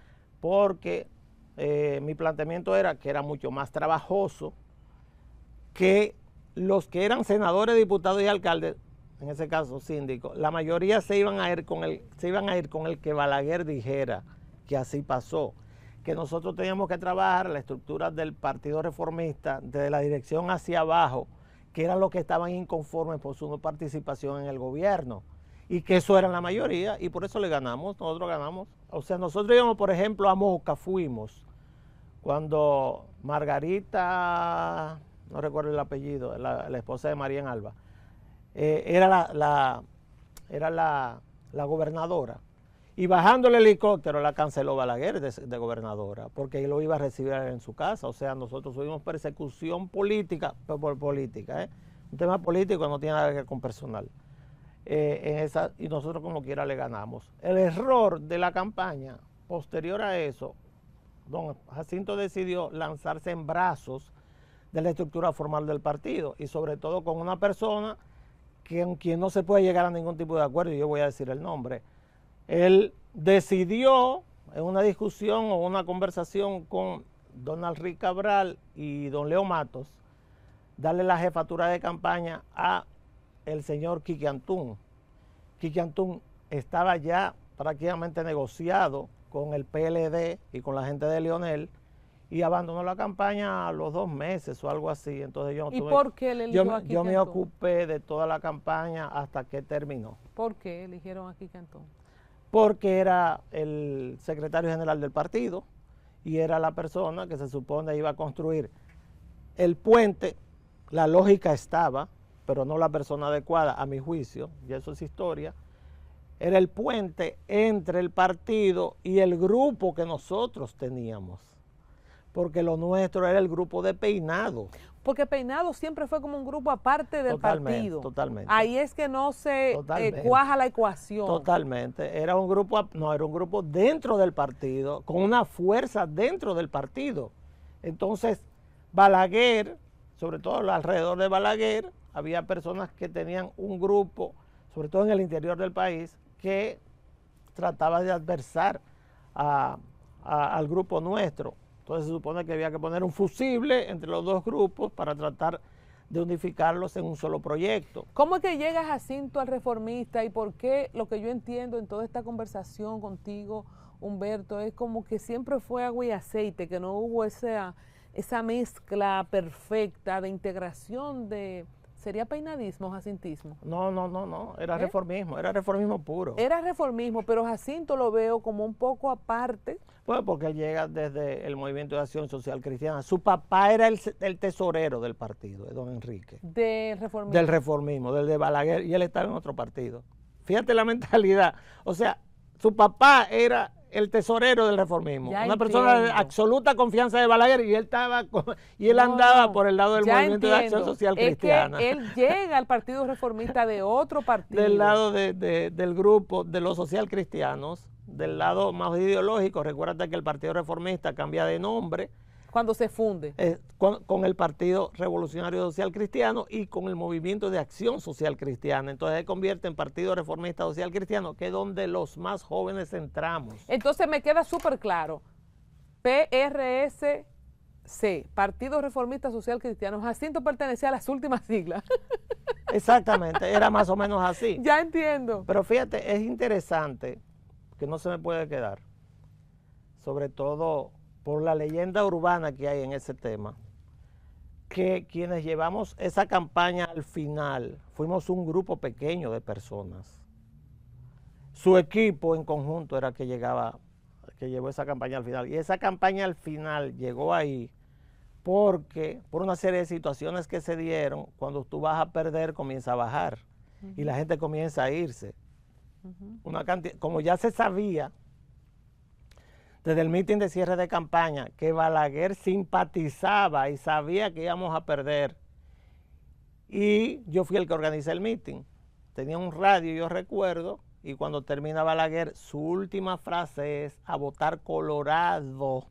Porque mi planteamiento era que era mucho más trabajoso que los que eran senadores, diputados y alcaldes, en ese caso síndicos, la mayoría se iban a ir con el que Balaguer dijera, que así pasó. Que nosotros teníamos que trabajar la estructura del Partido Reformista desde la dirección hacia abajo, que eran los que estaban inconformes por su no participación en el gobierno, y que eso eran la mayoría, y por eso le ganamos, nosotros ganamos. O sea, nosotros íbamos, por ejemplo, a Moca, fuimos, cuando Margarita, no recuerdo el apellido, la esposa de María en Alba, era la gobernadora, y bajando el helicóptero la canceló Balaguer de gobernadora, porque él lo iba a recibir en su casa. O sea, nosotros tuvimos persecución política, por política, un tema político no tiene nada que ver con personal. Y nosotros como quiera le ganamos. El error de la campaña posterior a eso don Jacinto decidió lanzarse en brazos de la estructura formal del partido y sobre todo con una persona con quien no se puede llegar a ningún tipo de acuerdo, y yo voy a decir el nombre. Él decidió en una discusión o una conversación con don Alric Cabral y don Leo Matos darle la jefatura de campaña a el señor Quique Antún. Quique Antún estaba ya prácticamente negociado con el PLD y con la gente de Leonel y abandonó la campaña a los 2 meses o algo así. Entonces yo no ¿Y por qué le eligió a Quique yo me Antún? ocupé de toda la campaña hasta que terminó. ¿Por qué eligieron a Quique Antún? Porque era el secretario general del partido y era la persona que se supone iba a construir el puente. La lógica estaba, pero no la persona adecuada, a mi juicio, y eso es historia. Era el puente entre el partido y el grupo que nosotros teníamos, porque lo nuestro era el grupo de Peinado. Porque Peinado siempre fue como un grupo aparte del partido. Totalmente. Ahí es que no se cuaja la ecuación. Totalmente. Era un grupo, no, era un grupo dentro del partido, con una fuerza dentro del partido. Entonces, Balaguer, sobre todo alrededor de Balaguer, había personas que tenían un grupo, sobre todo en el interior del país, que trataba de adversar al grupo nuestro. Entonces se supone que había que poner un fusible entre los dos grupos para tratar de unificarlos en un solo proyecto. ¿Cómo es que llega Jacinto al Reformista y por qué lo que yo entiendo en toda esta conversación contigo, Humberto, es como que siempre fue agua y aceite, que no hubo esa mezcla perfecta de integración de... ¿Sería peinadismo o jacintismo? No, era reformismo puro. Era reformismo, pero Jacinto lo veo como un poco aparte. Pues porque llega desde el Movimiento de Acción Social Cristiana. Su papá era el tesorero del partido, de don Enrique. Del reformismo. Del reformismo, del de Balaguer, y él estaba en otro partido. Fíjate la mentalidad. O sea, su papá era el tesorero del reformismo. Ya una entiendo. persona de absoluta confianza de Balaguer y él andaba por el lado del Movimiento de Acción Social Cristiana. Es que él llega al Partido Reformista de otro partido. Del lado del grupo de los social cristianos, del lado más ideológico. Recuérdate que el Partido Reformista cambia de nombre. Cuando se funde. Con el Partido Revolucionario Social Cristiano y con el Movimiento de Acción Social Cristiana. Entonces se convierte en Partido Reformista Social Cristiano, que es donde los más jóvenes entramos. Entonces me queda súper claro. PRSC, Partido Reformista Social Cristiano. Jacinto pertenecía a las últimas siglas. Exactamente, era más o menos así. Ya entiendo. Pero fíjate, es interesante, que no se me puede quedar, sobre todo por la leyenda urbana que hay en ese tema, que quienes llevamos esa campaña al final fuimos un grupo pequeño de personas. Su equipo en conjunto era que llevó esa campaña al final. Y esa campaña al final llegó ahí porque por una serie de situaciones que se dieron, cuando tú vas a perder comienza a bajar y la gente comienza a irse. Una cantidad, como ya se sabía desde el mitin de cierre de campaña que Balaguer simpatizaba y sabía que íbamos a perder, y yo fui el que organizé el mitin. Tenía un radio, yo recuerdo, y cuando termina Balaguer, su última frase es: a votar Colorado,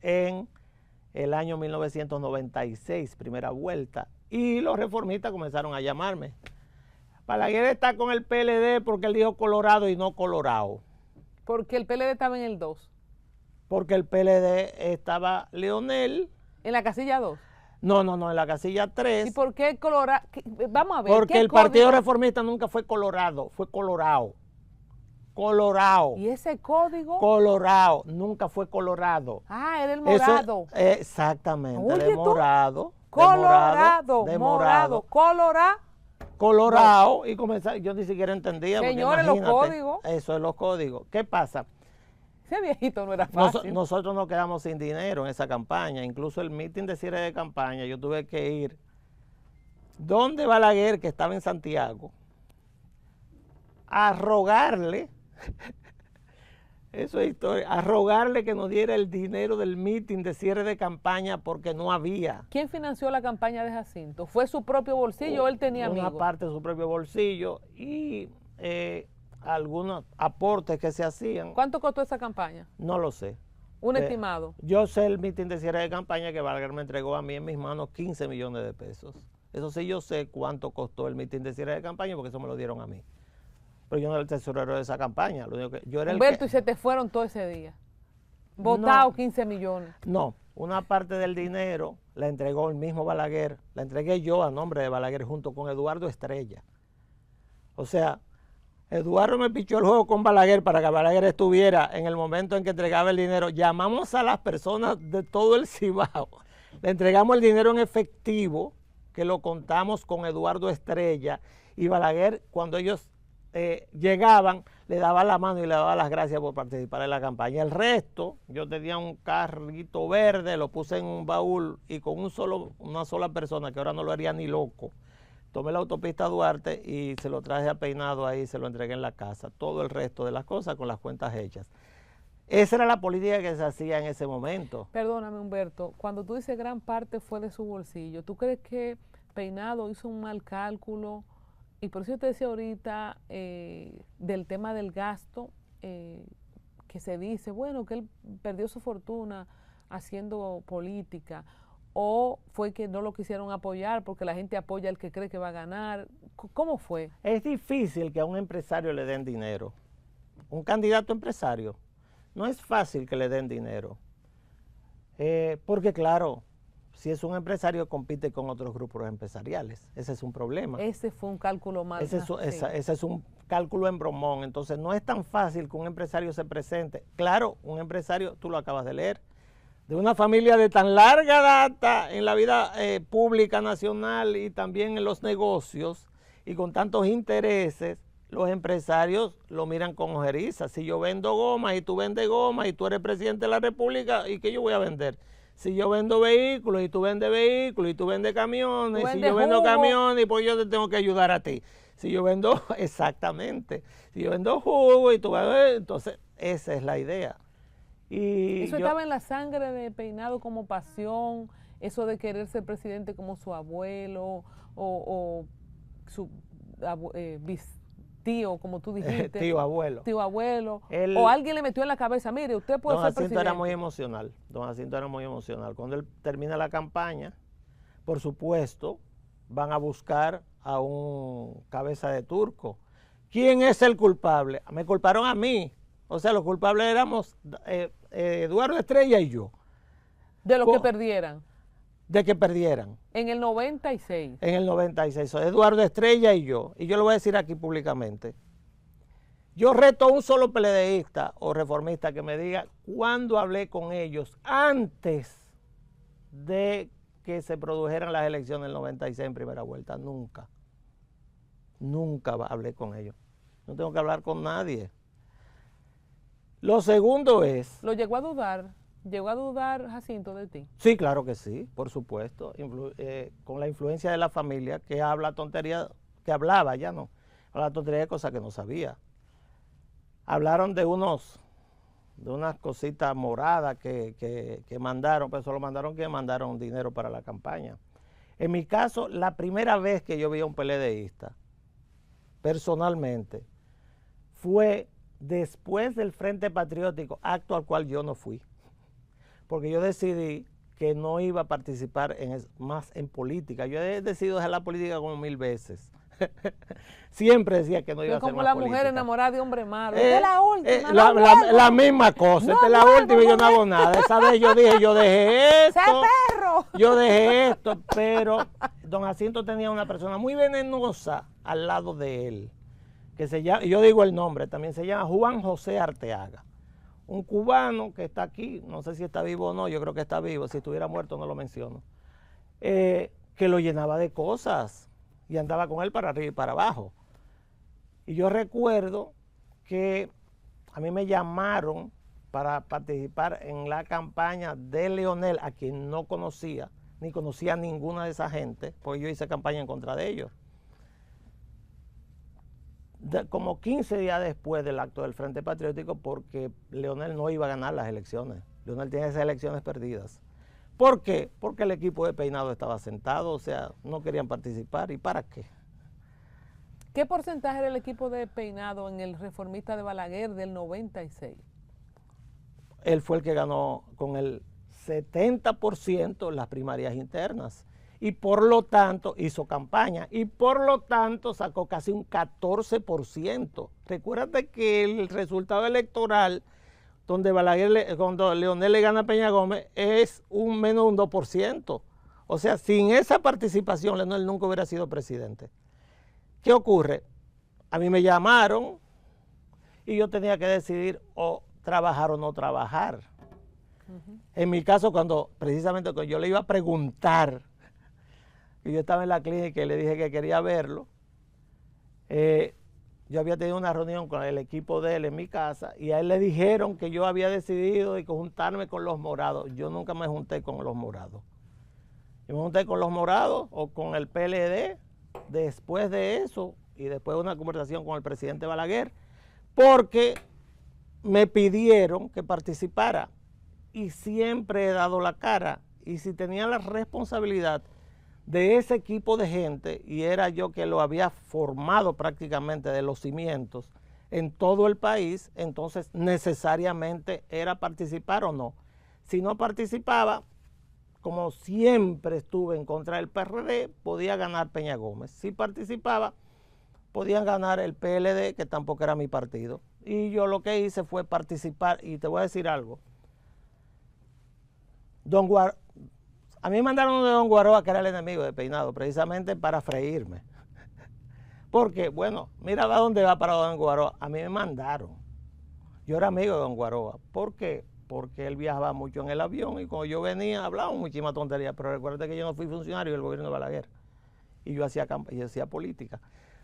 en el año 1996, primera vuelta. Y los reformistas comenzaron a llamarme. Balaguer está con el PLD porque él dijo Colorado y no Colorado. Porque el PLD estaba en el 2. Porque el PLD estaba Leonel. ¿En la casilla 2? No, en la casilla 3. ¿Y por qué Colorado? Vamos a ver. Porque el Partido Reformista nunca fue Colorado, fue Colorado. Colorado. ¿Y ese código? Colorado, nunca fue Colorado. Ah, era el morado. Exactamente, Oye, de morado. Colorado, de morado, Colorado, y comenzar, yo ni siquiera entendía. Señores, los códigos. Eso es los códigos. ¿Qué pasa? Ese viejito no era fácil. Nosotros nos quedamos sin dinero en esa campaña. Incluso el mitin de cierre de campaña, yo tuve que ir donde Balaguer, que estaba en Santiago, a rogarle, eso es historia, a rogarle que nos diera el dinero del mitin de cierre de campaña porque no había. ¿Quién financió la campaña de Jacinto? ¿Fue su propio bolsillo o él tenía amigos? Una parte de su propio bolsillo, y algunos aportes que se hacían. ¿Cuánto costó esa campaña? No lo sé. Un estimado. Yo sé el mitin de cierre de campaña que Balaguer me entregó a mí en mis manos 15 millones de pesos. Eso sí, yo sé cuánto costó el mitin de cierre de campaña porque eso me lo dieron a mí. Pero yo no era el tesorero de esa campaña. Lo único que, yo era Humberto, y se te fueron todo ese día. Votado No. 15 millones. No, una parte del dinero la entregó el mismo Balaguer. La entregué yo a nombre de Balaguer junto con Eduardo Estrella. O sea, Eduardo me pichó el juego con Balaguer para que Balaguer estuviera en el momento en que entregaba el dinero. Llamamos a las personas de todo el Cibao. Le entregamos el dinero en efectivo, que lo contamos con Eduardo Estrella. Y Balaguer, cuando ellos llegaban, le daba la mano y le daba las gracias por participar en la campaña. El resto, yo tenía un carrito verde, lo puse en un baúl y con una sola persona, que ahora no lo haría ni loco, tomé la autopista Duarte y se lo traje a Peinado ahí, se lo entregué en la casa. Todo el resto de las cosas con las cuentas hechas. Esa era la política que se hacía en ese momento. Perdóname, Humberto, cuando tú dices gran parte fue de su bolsillo, ¿tú crees que Peinado hizo un mal cálculo? Y por eso yo te decía ahorita del tema del gasto, que se dice, bueno, que él perdió su fortuna haciendo política, o fue que no lo quisieron apoyar porque la gente apoya al que cree que va a ganar. ¿Cómo fue? Es difícil que a un empresario le den dinero. Un candidato empresario, no es fácil que le den dinero. Porque claro, si es un empresario compite con otros grupos empresariales. Ese es un problema. Ese fue un cálculo mal. Ese es un cálculo en bromón. Entonces no es tan fácil que un empresario se presente. Claro, un empresario, tú lo acabas de leer, de una familia de tan larga data en la vida pública nacional y también en los negocios y con tantos intereses, los empresarios lo miran con ojeriza. Si yo vendo gomas y tú vendes gomas y tú eres presidente de la República, ¿y qué yo voy a vender? Si yo vendo vehículos y tú vendes vehículos y tú vendes camiones, si yo vendo camiones, pues yo te tengo que ayudar a ti. Si yo vendo, exactamente, si yo vendo jugo y tú vendes, entonces esa es la idea. Y eso estaba en la sangre de Peinado como pasión, eso de querer ser presidente como su abuelo o su tío, como tú dijiste. Tío abuelo. Tío abuelo. O alguien le metió en la cabeza, mire, usted puede ser presidente. Don Jacinto era muy emocional. Don Jacinto era muy emocional. Cuando él termina la campaña, por supuesto, van a buscar a un cabeza de turco. ¿Quién es el culpable? Me culparon a mí. O sea, los culpables éramos Eduardo Estrella y yo. De los que perdieran. De que perdieran. En el 96. En el 96. Eduardo Estrella y yo. Y yo lo voy a decir aquí públicamente. Yo reto a un solo PLDista o reformista que me diga cuándo hablé con ellos antes de que se produjeran las elecciones del 96 en primera vuelta. Nunca. Nunca hablé con ellos. No tengo que hablar con nadie. Lo segundo es... ¿Lo llegó a dudar? ¿Llegó a dudar Jacinto de ti? Sí, claro que sí, por supuesto. Con la influencia de la familia que habla tontería, que hablaba, ya no. Habla tontería de cosas que no sabía. Hablaron de unas cositas moradas que mandaron, pero solo mandaron que mandaron dinero para la campaña. En mi caso, la primera vez que yo vi a un PLDista, personalmente, fue después del Frente Patriótico, acto al cual yo no fui. Porque yo decidí que no iba a participar más en política. Yo he decidido dejar la política como 1000 veces. Siempre decía que no iba a hacer más política. Como la mujer enamorada de hombre malo. Esta es la última. La misma cosa. No, esta es la última y yo no hago nada. Esa vez yo dije, yo dejé esto. ¡Sé perro! Yo dejé esto, pero don Jacinto tenía una persona muy venenosa al lado de él. Que se llama, yo digo el nombre, también se llama Juan José Arteaga. Un cubano que está aquí, no sé si está vivo o no, yo creo que está vivo, si estuviera muerto no lo menciono, que lo llenaba de cosas y andaba con él para arriba y para abajo. Y yo recuerdo que a mí me llamaron para participar en la campaña de Leonel, a quien no conocía, ni conocía a ninguna de esa gente, porque yo hice campaña en contra de ellos. Como 15 días después del acto del Frente Patriótico, porque Leonel no iba a ganar las elecciones. Leonel tiene esas elecciones perdidas. ¿Por qué? Porque el equipo de Peinado estaba sentado, o sea, no querían participar. ¿Y para qué? ¿Qué porcentaje era el equipo de Peinado en el reformista de Balaguer del 96? Él fue el que ganó con el 70% en las primarias internas y por lo tanto hizo campaña y por lo tanto sacó casi un 14%. Recuérdate que el resultado electoral donde cuando Leonel le gana a Peña Gómez es menos de un 2%. O sea, sin esa participación Leonel nunca hubiera sido presidente. ¿Qué ocurre? A mí me llamaron y yo tenía que decidir o trabajar o no trabajar. En mi caso, precisamente cuando yo le iba a preguntar, y yo estaba en la clínica y le dije que quería verlo, yo había tenido una reunión con el equipo de él en mi casa y a él le dijeron que yo había decidido de juntarme con los morados. Yo nunca me junté con los morados. Yo me junté con los morados o con el PLD después de eso y después de una conversación con el presidente Balaguer, porque me pidieron que participara y siempre he dado la cara. Y si tenía la responsabilidad de ese equipo de gente y era yo que lo había formado prácticamente de los cimientos en todo el país, entonces necesariamente era participar o no. Si no participaba, como siempre estuve en contra del PRD, podía ganar Peña Gómez. Si participaba, podían ganar el PLD, que tampoco era mi partido. Y yo lo que hice fue participar, y te voy a decir algo. A mí me mandaron de Don Guaroa, que era el enemigo de Peinado, precisamente para freírme. Porque, bueno, mira a dónde va para Don Guaroa. A mí me mandaron. Yo era amigo de Don Guaroa. ¿Por qué? Porque él viajaba mucho en el avión y cuando yo venía hablábamos muchísima tontería. Pero recuerda que yo no fui funcionario del gobierno de Balaguer. Y yo hacía política.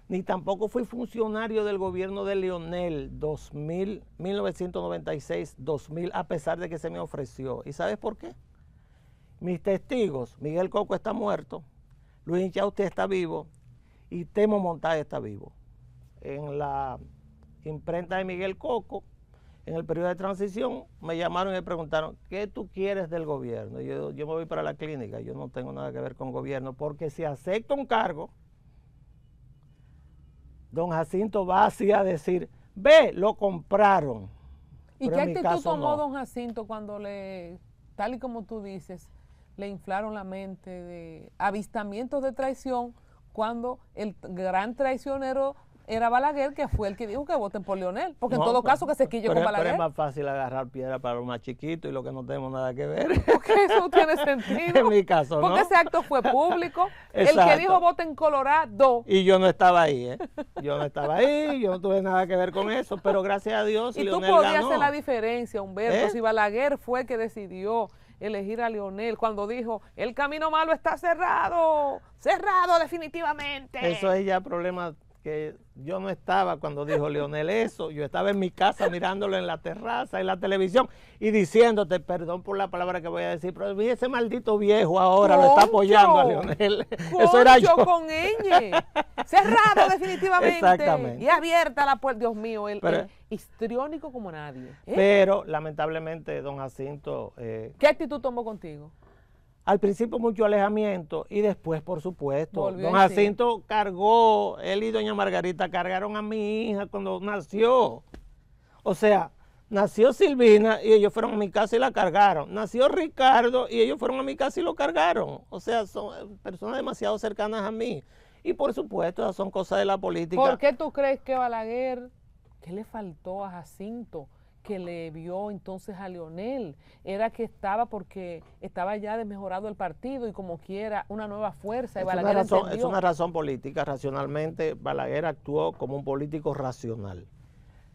Ni tampoco fui funcionario del gobierno de Leonel 1996-2000, a pesar de que se me ofreció. ¿Y sabes por qué? Mis testigos, Miguel Coco está muerto, Luis Inchausti está vivo y Temo Montaje está vivo. En la imprenta de Miguel Coco, en el periodo de transición, me llamaron y me preguntaron, ¿qué tú quieres del gobierno? Yo me voy para la clínica, yo no tengo nada que ver con gobierno, porque si acepto un cargo, don Jacinto va así a decir, ve, lo compraron. ¿Y qué actitud tomó don Jacinto cuando tal y como tú dices, le inflaron la mente de avistamientos de traición cuando el gran traicionero era Balaguer, que fue el que dijo que voten por Leonel? Porque en todo caso que se quille con Balaguer. Pero es más fácil agarrar piedra para los más chiquitos y lo que no tenemos nada que ver. Porque eso no tiene sentido. En mi caso, porque no. ese acto fue público. Exacto. El que dijo voten Colorado. Y yo no estaba ahí, Yo no estaba ahí, yo no tuve nada que ver con eso, pero gracias a Dios y Leonel tú podías ganó. hacer la diferencia, Humberto, si Balaguer fue el que decidió elegir a Leonel cuando dijo, el camino malo está cerrado definitivamente. Eso es ya problema que yo no estaba cuando dijo Leonel eso, yo estaba en mi casa mirándolo en la terraza, en la televisión y diciéndote, perdón por la palabra que voy a decir, pero ese maldito viejo ahora lo está apoyando a Leonel. Eso era yo. Con ñ. Cerrado definitivamente. Exactamente. Y abierta la puerta, Dios mío, el histriónico como nadie. Pero lamentablemente don Jacinto... ¿Qué actitud tomó contigo? Al principio mucho alejamiento y después, por supuesto, volvió don Jacinto cargó, él y doña Margarita cargaron a mi hija cuando nació. O sea, nació Silvina y ellos fueron a mi casa y la cargaron. Nació Ricardo y ellos fueron a mi casa y lo cargaron. O sea, son personas demasiado cercanas a mí. Y por supuesto, esas son cosas de la política. ¿Por qué tú crees que Balaguer, qué le faltó a Jacinto que le vio entonces a Leonel? Era que porque estaba ya desmejorado el partido y como quiera una nueva fuerza. Y es una razón política. Racionalmente, Balaguer actuó como un político racional.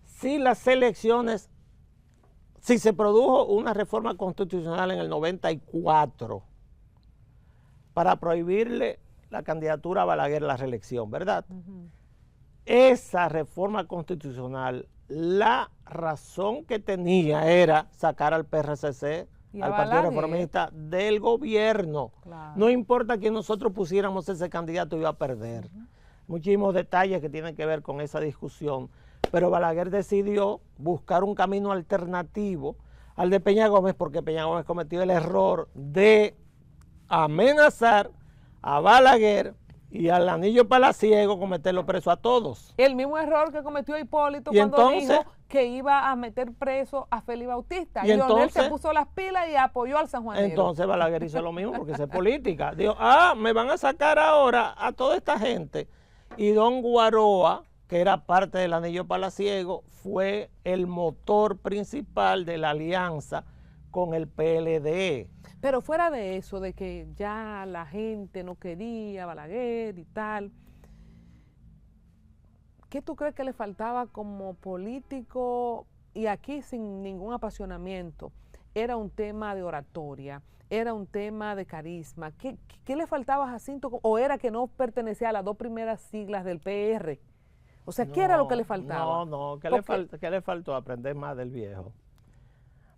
Si se produjo una reforma constitucional en el 94 para prohibirle la candidatura a Balaguer a la reelección, ¿verdad? Esa reforma constitucional, la razón que tenía era sacar al PRCC, al Partido Reformista, del gobierno. Claro. No importa que nosotros pusiéramos ese candidato, iba a perder. Muchísimos detalles que tienen que ver con esa discusión. Pero Balaguer decidió buscar un camino alternativo al de Peña Gómez, porque Peña Gómez cometió el error de amenazar a Balaguer y al anillo palaciego con meterlo preso a todos. El mismo error que cometió Hipólito ¿Y cuando entonces? dijo que iba a meter preso a Félix Bautista. ¿Y Leonel entonces? se puso las pilas y apoyó al sanjuanero. Entonces Balaguer hizo lo mismo porque eso es política. Dijo, me van a sacar ahora a toda esta gente. Y don Guaroa, que era parte del anillo palaciego, fue el motor principal de la alianza con el PLD. Pero fuera de eso, de que ya la gente no quería a Balaguer y tal, ¿qué tú crees que le faltaba como político? Y aquí sin ningún apasionamiento, era un tema de oratoria, era un tema de carisma. ¿Qué le faltaba a Jacinto? ¿O era que no pertenecía a las dos primeras siglas del PR? O sea, ¿qué era lo que le faltaba? ¿Qué le faltó? Aprender más del viejo.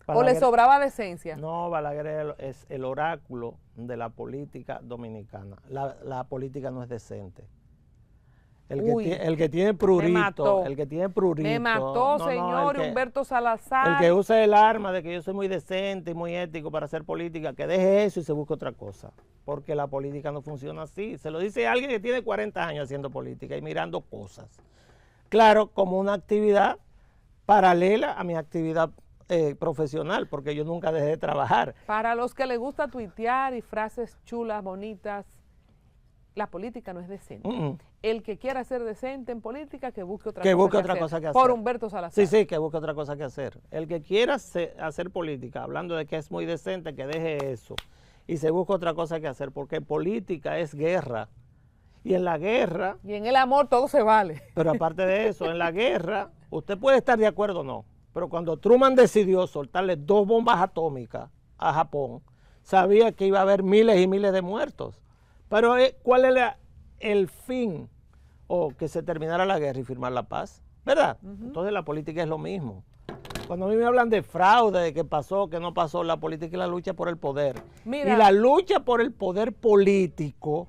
¿O le sobraba decencia? No, Balaguer es el oráculo de la política dominicana. La política no es decente. El que tiene prurito, Me mató, señor Humberto Salazar. El que usa el arma de que yo soy muy decente y muy ético para hacer política, que deje eso y se busque otra cosa. Porque la política no funciona así. Se lo dice alguien que tiene 40 años haciendo política y mirando cosas. Claro, como una actividad paralela a mi actividad profesional, porque yo nunca dejé de trabajar. Para los que les gusta tuitear y frases chulas, bonitas, la política no es decente. El que quiera ser decente en política, que busque otra cosa que hacer. Por Humberto Salazar. Sí, que busque otra cosa que hacer. El que quiera hacer política, hablando de que es muy decente, que deje eso y se busque otra cosa que hacer, porque política es guerra. Y en la guerra... Y en el amor todo se vale. Pero aparte de eso, en la guerra, usted puede estar de acuerdo o no, pero cuando Truman decidió soltarle 2 bombas atómicas a Japón, sabía que iba a haber miles y miles de muertos. Pero ¿cuál era el fin? O que se terminara la guerra y firmar la paz, ¿verdad? Entonces la política es lo mismo. Cuando a mí me hablan de fraude, de qué pasó, qué no pasó, la política y la lucha por el poder. Mira, y la lucha por el poder político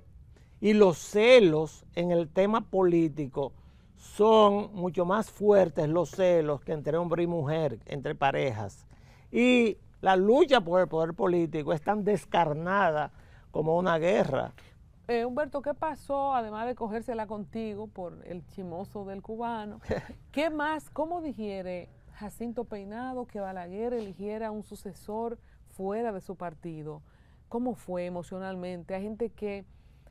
y los celos en el tema político son mucho más fuertes los celos que entre hombre y mujer, entre parejas. Y la lucha por el poder político es tan descarnada como una guerra. Humberto, ¿qué pasó, además de cogérsela contigo por el chimoso del cubano? ¿Qué más, cómo digiere Jacinto Peinado que Balaguer eligiera un sucesor fuera de su partido? ¿Cómo fue emocionalmente? Hay gente que...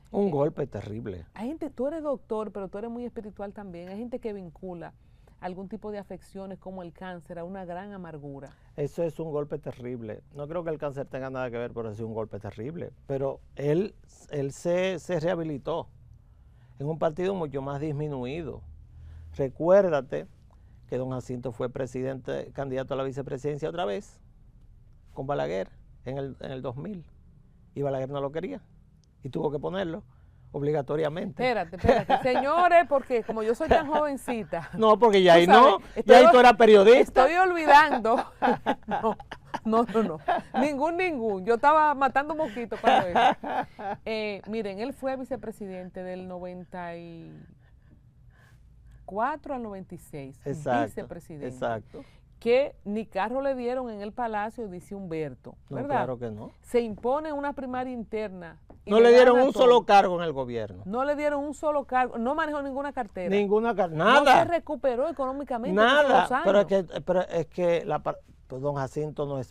Un golpe terrible. Hay gente, tú eres doctor, pero tú eres muy espiritual también. Hay gente que vincula algún tipo de afecciones como el cáncer a una gran amargura. Eso es un golpe terrible. No creo que el cáncer tenga nada que ver, pero es un golpe terrible. Pero él se rehabilitó en un partido mucho más disminuido. Recuérdate que don Jacinto fue candidato a la vicepresidencia otra vez con Balaguer en el 2000 y Balaguer no lo quería y tuvo que ponerlo obligatoriamente. Espérate, señores, porque como yo soy tan jovencita. No, porque ya ahí no, ya ahí tú eras periodista. Estoy olvidando. No. Ningún. Yo estaba matando mosquitos para eso. Miren, él fue vicepresidente del 94 al 96. Exacto, vicepresidente. Exacto. Que ni carro le dieron en el Palacio, dice Humberto, ¿verdad? No, claro que no. Se impone una primaria interna. No le dieron un solo cargo en el gobierno. No le dieron un solo cargo, no manejó ninguna cartera. Nada. No se recuperó económicamente. Nada, pero es que pues don Jacinto no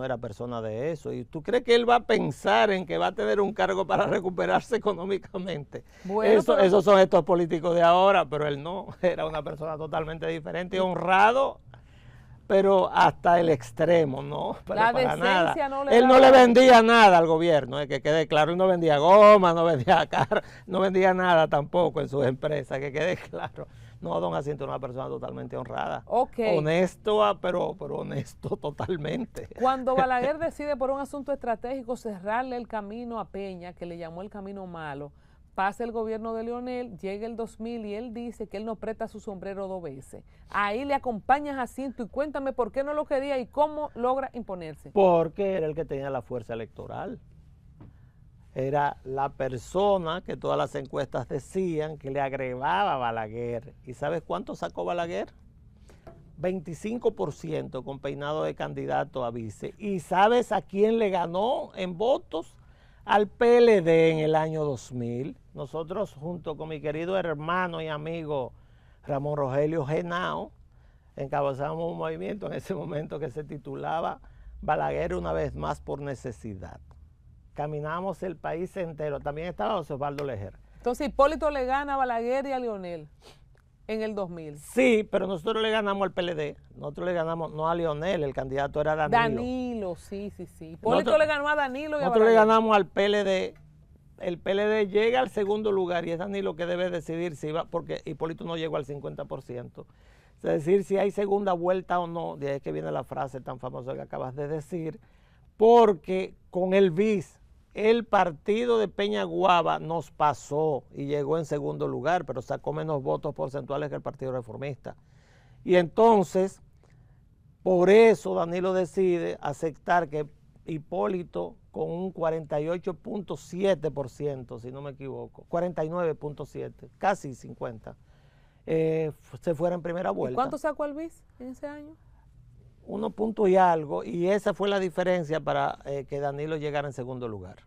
era persona de eso. ¿Y tú crees que él va a pensar en que va a tener un cargo para recuperarse económicamente? Bueno, esos son estos políticos de ahora, pero él no. Era una persona totalmente diferente y honrado, pero hasta el extremo, ¿no? Pero la para nada. Él no le vendía nada al gobierno, que quede claro. Él no vendía goma, no vendía carro, no vendía nada tampoco en sus empresas, que quede claro. No, don Jacinto es una persona totalmente honrada. Honesto, pero honesto totalmente. Cuando Balaguer decide por un asunto estratégico cerrarle el camino a Peña, que le llamó el camino malo, pasa el gobierno de Leonel, llega el 2000 y él dice que él no presta su sombrero 2 veces. Ahí le acompaña Jacinto y cuéntame por qué no lo quería y cómo logra imponerse. Porque era el que tenía la fuerza electoral. Era la persona que todas las encuestas decían que le agregaba a Balaguer. ¿Y sabes cuánto sacó Balaguer? 25% con Peinado de candidato a vice. ¿Y sabes a quién le ganó en votos? al PLD en el año 2000. Nosotros, junto con mi querido hermano y amigo Ramón Rogelio Genao, encabezamos un movimiento en ese momento que se titulaba Balaguer una vez más por necesidad. Caminamos el país entero. También estaba Osvaldo Lejer. Entonces Hipólito le gana a Balaguer y a Leonel en el 2000. Sí, pero nosotros le ganamos al PLD. Nosotros le ganamos, no a Leonel, el candidato era Danilo. Danilo, sí. Hipólito le ganó a Danilo y a Balaguer. Nosotros le ganamos al PLD. El PLD llega al segundo lugar y es Danilo que debe decidir si va, porque Hipólito no llegó al 50%. Es decir, si hay segunda vuelta o no, de ahí que viene la frase tan famosa que acabas de decir, porque con el BIS, el partido de Peñaguaba nos pasó y llegó en segundo lugar, pero sacó menos votos porcentuales que el Partido Reformista. Y entonces, por eso Danilo decide aceptar que Hipólito con un 48.7%, si no me equivoco, 49.7%, casi 50%, se fuera en primera vuelta. ¿Y cuánto sacó el BIS en ese año? 1 punto y algo, y esa fue la diferencia para que Danilo llegara en segundo lugar.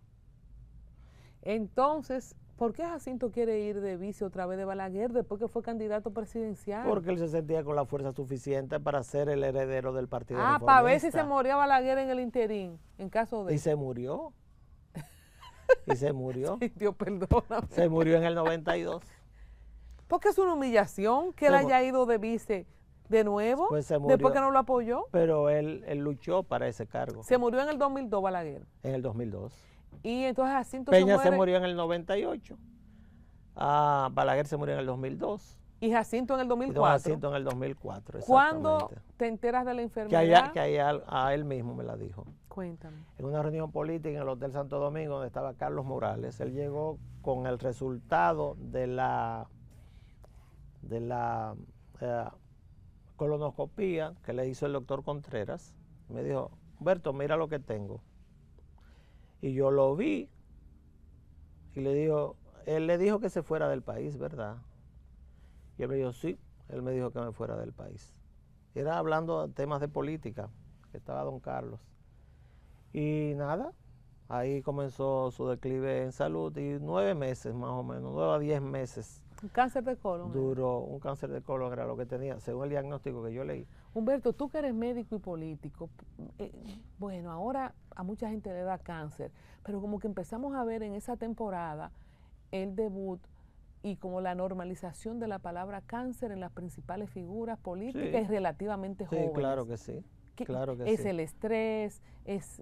Entonces, ¿por qué Jacinto quiere ir de vice otra vez de Balaguer después que fue candidato presidencial? Porque él se sentía con la fuerza suficiente para ser el heredero del Partido Reformista. Para ver si se moría Balaguer en el interín, en caso de... Y se murió. Y se murió. Ay, Dios, perdóname. Se murió en el 92. Porque es una humillación que él haya ido de vice de nuevo, pues se murió, después que no lo apoyó. Pero él luchó para ese cargo. Se murió en el 2002 Balaguer. En el 2002. Y entonces Jacinto Peña se murió en el 98. Balaguer se murió en el 2002. Y Jacinto en el 2004. Y don Jacinto en el 2004, ¿Cuándo te enteras de la enfermedad? Que a él mismo me la dijo. Cuéntame. En una reunión política en el Hotel Santo Domingo, donde estaba Carlos Morales, él llegó con el resultado de la colonoscopía que le hizo el doctor Contreras. Me dijo, Humberto, mira lo que tengo. Y yo lo vi y le dijo, él le dijo que se fuera del país, ¿verdad? Y él me dijo, sí, él me dijo que me fuera del país. Y era hablando de temas de política, que estaba don Carlos. Y nada, ahí comenzó su declive en salud y 9 meses más o menos, 9 a 10 meses. ¿Un cáncer de colon? Duró, un cáncer de colon era lo que tenía, según el diagnóstico que yo leí. Humberto, tú que eres médico y político, bueno, ahora a mucha gente le da cáncer, pero como que empezamos a ver en esa temporada el debut y como la normalización de la palabra cáncer en las principales figuras políticas y relativamente jóvenes. Sí, claro que sí. Claro que es sí. El estrés, es...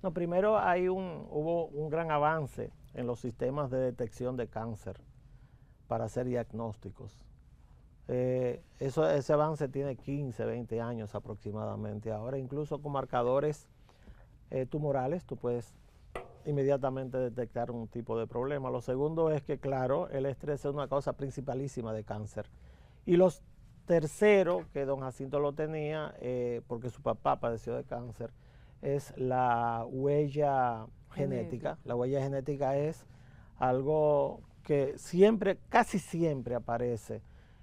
No, primero hubo un gran avance en los sistemas de detección de cáncer para hacer diagnósticos. Ese avance tiene 15, 20 años aproximadamente. Ahora incluso con marcadores tumorales tú puedes inmediatamente detectar un tipo de problema. Lo segundo es que, claro, el estrés es una causa principalísima de cáncer. Y los tercero, que don Jacinto lo tenía, porque su papá padeció de cáncer, es la huella genética. La huella genética es algo que siempre, casi siempre aparece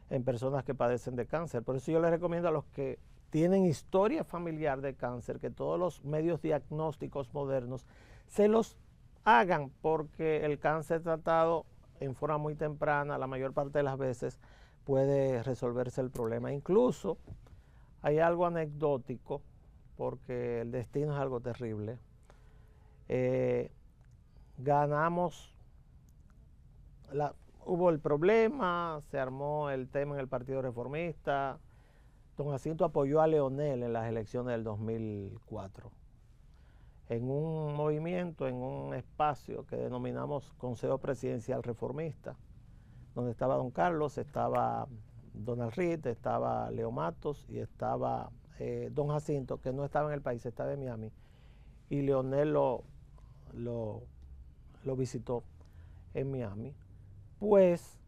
en personas que padecen de cáncer. Por eso yo les recomiendo a los que tienen historia familiar de cáncer que todos los medios diagnósticos modernos se los hagan, porque el cáncer tratado en forma muy temprana, la mayor parte de las veces, puede resolverse el problema. Incluso hay algo anecdótico, porque el destino es algo terrible. Hubo el problema, se armó el tema en el Partido Reformista. Don Jacinto apoyó a Leonel en las elecciones del 2004, en un movimiento, en un espacio que denominamos Consejo Presidencial Reformista, donde estaba don Carlos, estaba Donald Reed, estaba Leo Matos y estaba don Jacinto, que no estaba en el país, estaba en Miami, y Leonel lo visitó en Miami. Pues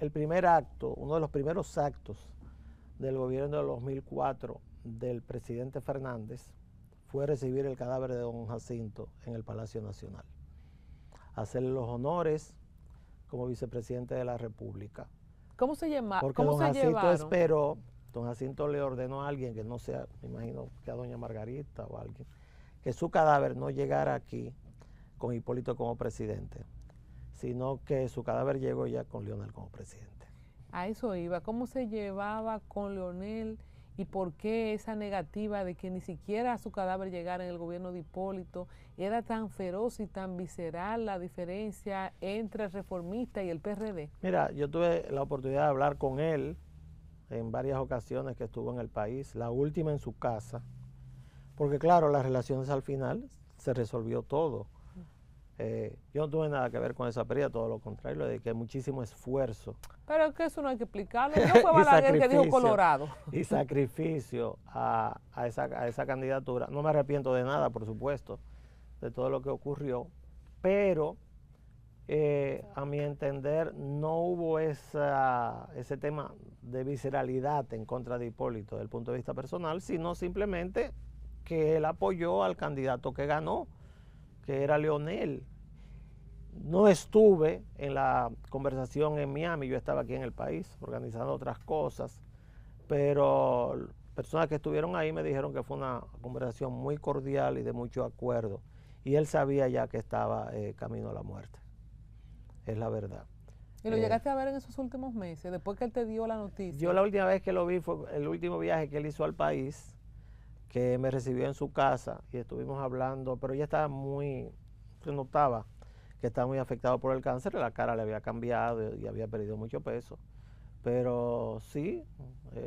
el primer acto, uno de los primeros actos del gobierno del 2004 del presidente Fernández fue recibir el cadáver de don Jacinto en el Palacio Nacional, hacerle los honores como vicepresidente de la República. ¿Cómo se llama? Porque ¿Cómo don se Jacinto llevaron? esperó, don Jacinto le ordenó a alguien que no sea, me imagino que a doña Margarita o a alguien, que su cadáver no llegara aquí con Hipólito como presidente, sino que su cadáver llegó ya con Leonel como presidente. A eso iba. ¿Cómo se llevaba con Leonel y por qué esa negativa de que ni siquiera su cadáver llegara en el gobierno de Hipólito? ¿Era tan feroz y tan visceral la diferencia entre el reformista y el PRD? Mira, yo tuve la oportunidad de hablar con él en varias ocasiones que estuvo en el país, la última en su casa, porque claro, las relaciones al final se resolvió todo. Yo no tuve nada que ver con esa pérdida, todo lo contrario, le dediqué muchísimo esfuerzo. Pero es que eso no hay que explicarlo, no fue Balaguer que dijo Colorado. Y sacrificio a esa candidatura. No me arrepiento de nada, por supuesto, de todo lo que ocurrió, pero a mi entender no hubo ese tema de visceralidad en contra de Hipólito desde el punto de vista personal, sino simplemente que él apoyó al candidato que ganó, que era Leonel. No estuve en la conversación en Miami, yo estaba aquí en el país organizando otras cosas, pero personas que estuvieron ahí me dijeron que fue una conversación muy cordial y de mucho acuerdo, y él sabía ya que estaba camino a la muerte, es la verdad. ¿Y lo llegaste a ver en esos últimos meses, después que él te dio la noticia? Yo la última vez que lo vi fue el último viaje que él hizo al país, que me recibió en su casa y estuvimos hablando, pero ya estaba se notaba que estaba muy afectado por el cáncer, la cara le había cambiado y había perdido mucho peso, pero sí,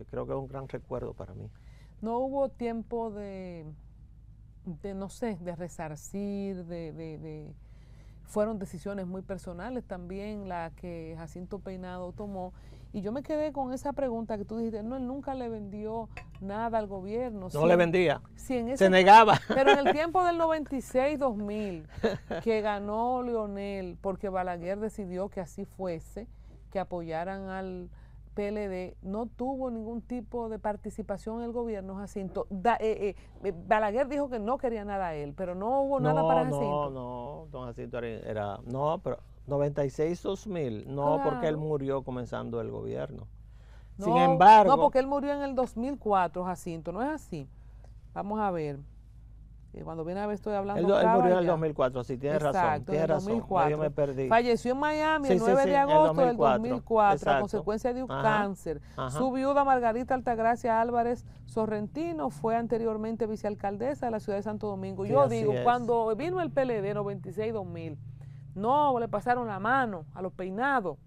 creo que es un gran recuerdo para mí. ¿No hubo tiempo de no sé, de resarcir, fueron decisiones muy personales también las que Jacinto Peinado tomó? Y yo me quedé con esa pregunta que tú dijiste, no, él nunca le vendió nada al gobierno. No le vendía, se negaba. Pero en el tiempo del 96-2000, que ganó Leonel, porque Balaguer decidió que así fuese, que apoyaran al PLD, no tuvo ningún tipo de participación en el gobierno, Jacinto. Balaguer dijo que no quería nada a él, pero no hubo nada para Jacinto. No, don Jacinto no, pero 96-2000, no, claro, porque él murió comenzando el gobierno. No, sin embargo... No, porque él murió en el 2004, Jacinto, no es así. Vamos a ver. Cuando viene a ver estoy hablando... Él murió en el 2004, sí, tiene razón. Tiene razón, 2004. Yo me perdí. Falleció en Miami el 9 de agosto del 2004 a consecuencia de un cáncer. Su viuda Margarita Altagracia Álvarez Sorrentino fue anteriormente vicealcaldesa de la ciudad de Santo Domingo. Yo digo, cuando vino el PLD 96-2000, no le pasaron la mano a los peinados.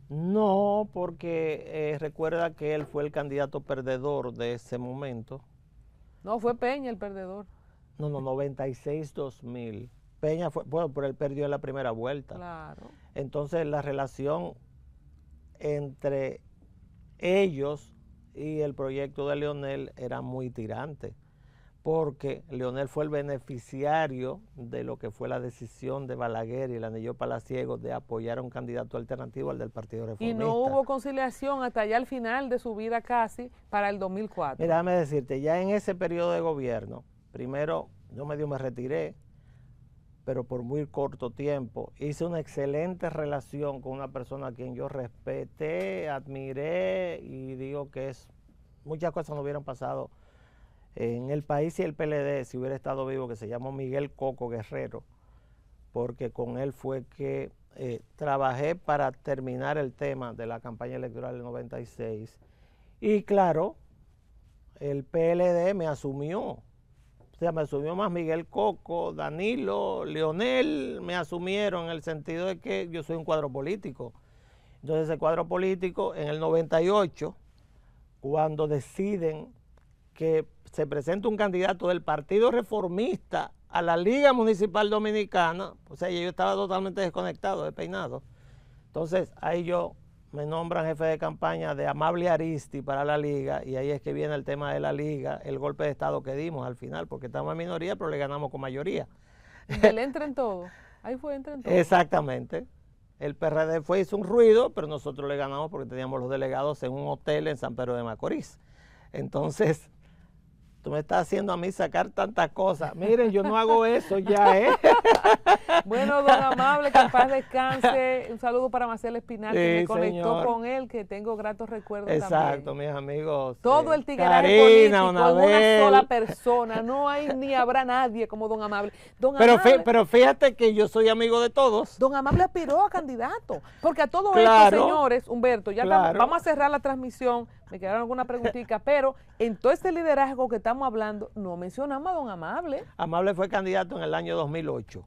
No, porque recuerda que él fue el candidato perdedor de ese momento. No, fue Peña el perdedor. No, 96-2000. Peña fue, bueno, pero él perdió en la primera vuelta. Claro. Entonces la relación entre ellos y el proyecto de Leonel era muy tirante, porque Leonel fue el beneficiario de lo que fue la decisión de Balaguer y el anillo Palaciegos de apoyar a un candidato alternativo al del Partido Reformista. Y no hubo conciliación hasta ya al final de su vida casi para el 2004. Mira, déjame decirte, ya en ese periodo de gobierno, primero yo me retiré, pero por muy corto tiempo. Hice una excelente relación con una persona a quien yo respeté, admiré y digo que muchas cosas no hubieran pasado en el país y el PLD si hubiera estado vivo, que se llamó Miguel Coco Guerrero, porque con él fue que trabajé para terminar el tema de la campaña electoral del 96. Y claro, el PLD me asumió. O sea, me asumió más Miguel Coco, Danilo, Leonel, me asumieron en el sentido de que yo soy un cuadro político. Entonces ese cuadro político en el 98, cuando deciden que se presenta un candidato del Partido Reformista a la Liga Municipal Dominicana, o sea, yo estaba totalmente desconectado de Peinado. Entonces ahí me nombran jefe de campaña de Amable Aristi para la Liga, y ahí es que viene el tema de la Liga, el golpe de Estado que dimos al final, porque estamos en minoría, pero le ganamos con mayoría. Él entra en todo, ahí fue entra en todo. Exactamente. El PRD hizo un ruido, pero nosotros le ganamos porque teníamos los delegados en un hotel en San Pedro de Macorís. Entonces, Tú me estás haciendo a mí sacar tantas cosas. Miren, yo no hago eso ya, ¿eh? Bueno, don Amable, que en paz descanse. Un saludo para Marcel Espinal, que me conectó señor. con él, que tengo gratos recuerdos también. Exacto, mis amigos. Todo el tigueraje Karina, político en una sola persona. No hay ni habrá nadie como don Amable. Pero fíjate que yo soy amigo de todos. Don Amable aspiró a candidato. Porque a todos Claro, estos señores, Humberto, ya claro. vamos a cerrar la transmisión. Me quedaron algunas preguntitas, pero en todo este liderazgo que estamos hablando, no mencionamos a don Amable. Amable fue candidato en el año 2008.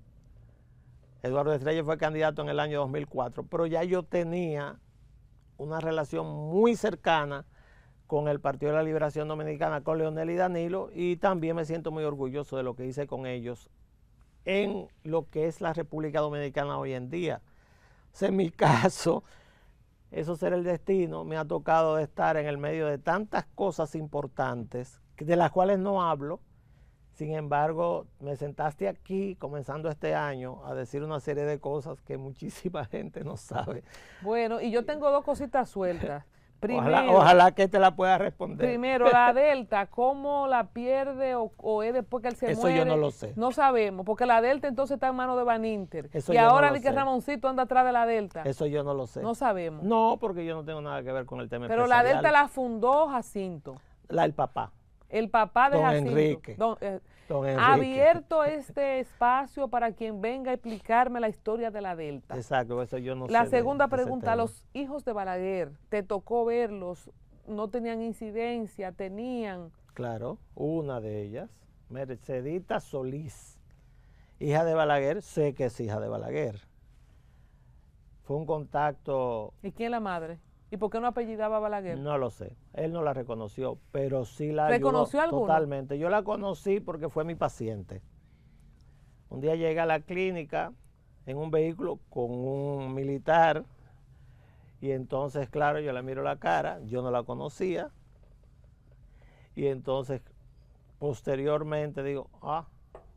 Eduardo Estrella fue candidato en el año 2004, pero ya yo tenía una relación muy cercana con el Partido de la Liberación Dominicana, con Leonel y Danilo, y también me siento muy orgulloso de lo que hice con ellos en lo que es la República Dominicana hoy en día. O sea, en mi caso, eso será el destino, me ha tocado de estar en el medio de tantas cosas importantes, de las cuales no hablo. Sin embargo, me sentaste aquí, comenzando este año, a decir una serie de cosas que muchísima gente no sabe. Bueno, y yo tengo dos cositas sueltas. Primero, ojalá que te la pueda responder. Primero, la Delta, ¿cómo la pierde o es después que él se muere? Eso yo no lo sé. No sabemos, porque la Delta entonces está en manos de Baninter. Eso y yo ahora no lo ni que sé. Ramoncito anda atrás de la Delta. Eso yo no lo sé. No sabemos. No, porque yo no tengo nada que ver con el tema Pero la empresarial. Delta la fundó Jacinto. El papá. El papá de Don Jacinto. Enrique. Don Enrique. Abierto este espacio para quien venga a explicarme la historia de la Delta. Exacto, eso yo no sé. La segunda pregunta, los hijos de Balaguer, ¿te tocó verlos? ¿No tenían incidencia? ¿Tenían? Claro, una de ellas, Mercedita Solís, hija de Balaguer, sé que es hija de Balaguer. Fue un contacto... ¿Y quién es la madre? ¿Y por qué no apellidaba Balaguer? No lo sé, él no la reconoció, pero sí la ¿Reconoció ayudó alguna? totalmente. Yo la conocí porque fue mi paciente. Un día llegué a la clínica en un vehículo con un militar y entonces, claro, yo le miro la cara, yo no la conocía y entonces posteriormente digo,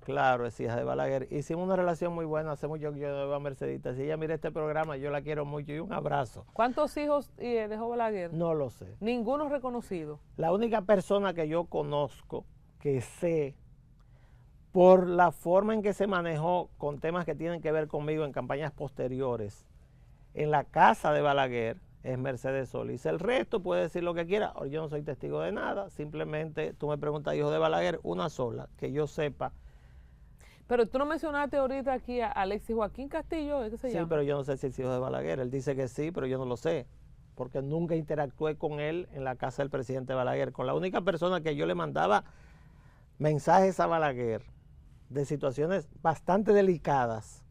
claro, es hija de Balaguer. Hicimos una relación muy buena, hace mucho que yo debo a Mercedita. Si ella mira este programa, yo la quiero mucho y un abrazo. ¿Cuántos hijos dejó Balaguer? No lo sé. Ninguno reconocido. La única persona que yo conozco, que sé, por la forma en que se manejó con temas que tienen que ver conmigo en campañas posteriores, en la casa de Balaguer, es Mercedes Solís. El resto puede decir lo que quiera. Yo no soy testigo de nada. Simplemente tú me preguntas, hijo de Balaguer, una sola, que yo sepa. Pero tú no mencionaste ahorita aquí a Alexis Joaquín Castillo, ¿es que se llama? Sí, pero yo no sé si es hijo de Balaguer. Él dice que sí, pero yo no lo sé. Porque nunca interactué con él en la casa del presidente Balaguer. Con la única persona que yo le mandaba mensajes a Balaguer de situaciones bastante delicadas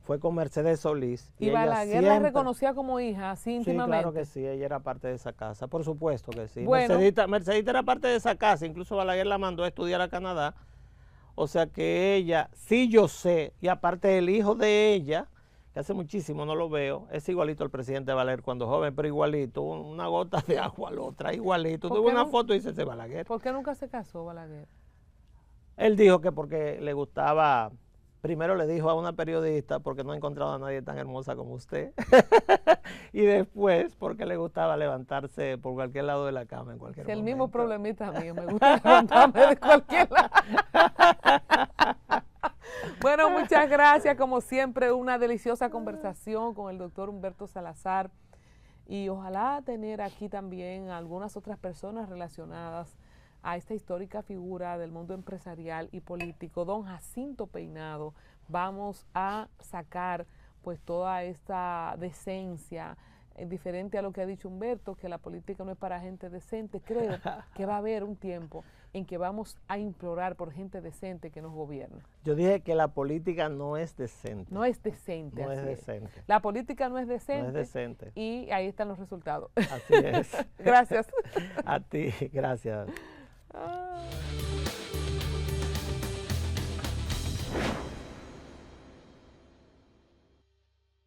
fue con Mercedes Solís. ¿Y Balaguer la reconocía como hija, así íntimamente? Sí, claro que sí, ella era parte de esa casa, por supuesto que sí. Bueno. Mercedita era parte de esa casa, incluso Balaguer la mandó a estudiar a Canadá, o sea que ella, sí yo sé, y aparte el hijo de ella, que hace muchísimo no lo veo, es igualito al presidente Balaguer cuando joven, pero igualito, una gota de agua a la otra, igualito. Tuve una foto y dice ese Balaguer. ¿Por qué nunca se casó Balaguer? Él dijo que porque le gustaba... Primero le dijo a una periodista, porque no ha encontrado a nadie tan hermosa como usted. Y después, porque le gustaba levantarse por cualquier lado de la cama en cualquier momento. El mismo problemita mío, me gusta levantarme de cualquier lado. Bueno, muchas gracias. Como siempre, una deliciosa conversación con el doctor Humberto Salazar. Y ojalá tener aquí también a algunas otras personas relacionadas a esta histórica figura del mundo empresarial y político, don Jacinto Peinado. Vamos a sacar pues toda esta decencia, diferente a lo que ha dicho Humberto, que la política no es para gente decente. Creo que va a haber un tiempo en que vamos a implorar por gente decente que nos gobierne. Yo dije que la política no es decente. No es decente. No es decente. La política no es decente. No es decente. Y ahí están los resultados. Así es. Gracias. A ti, gracias. Ah.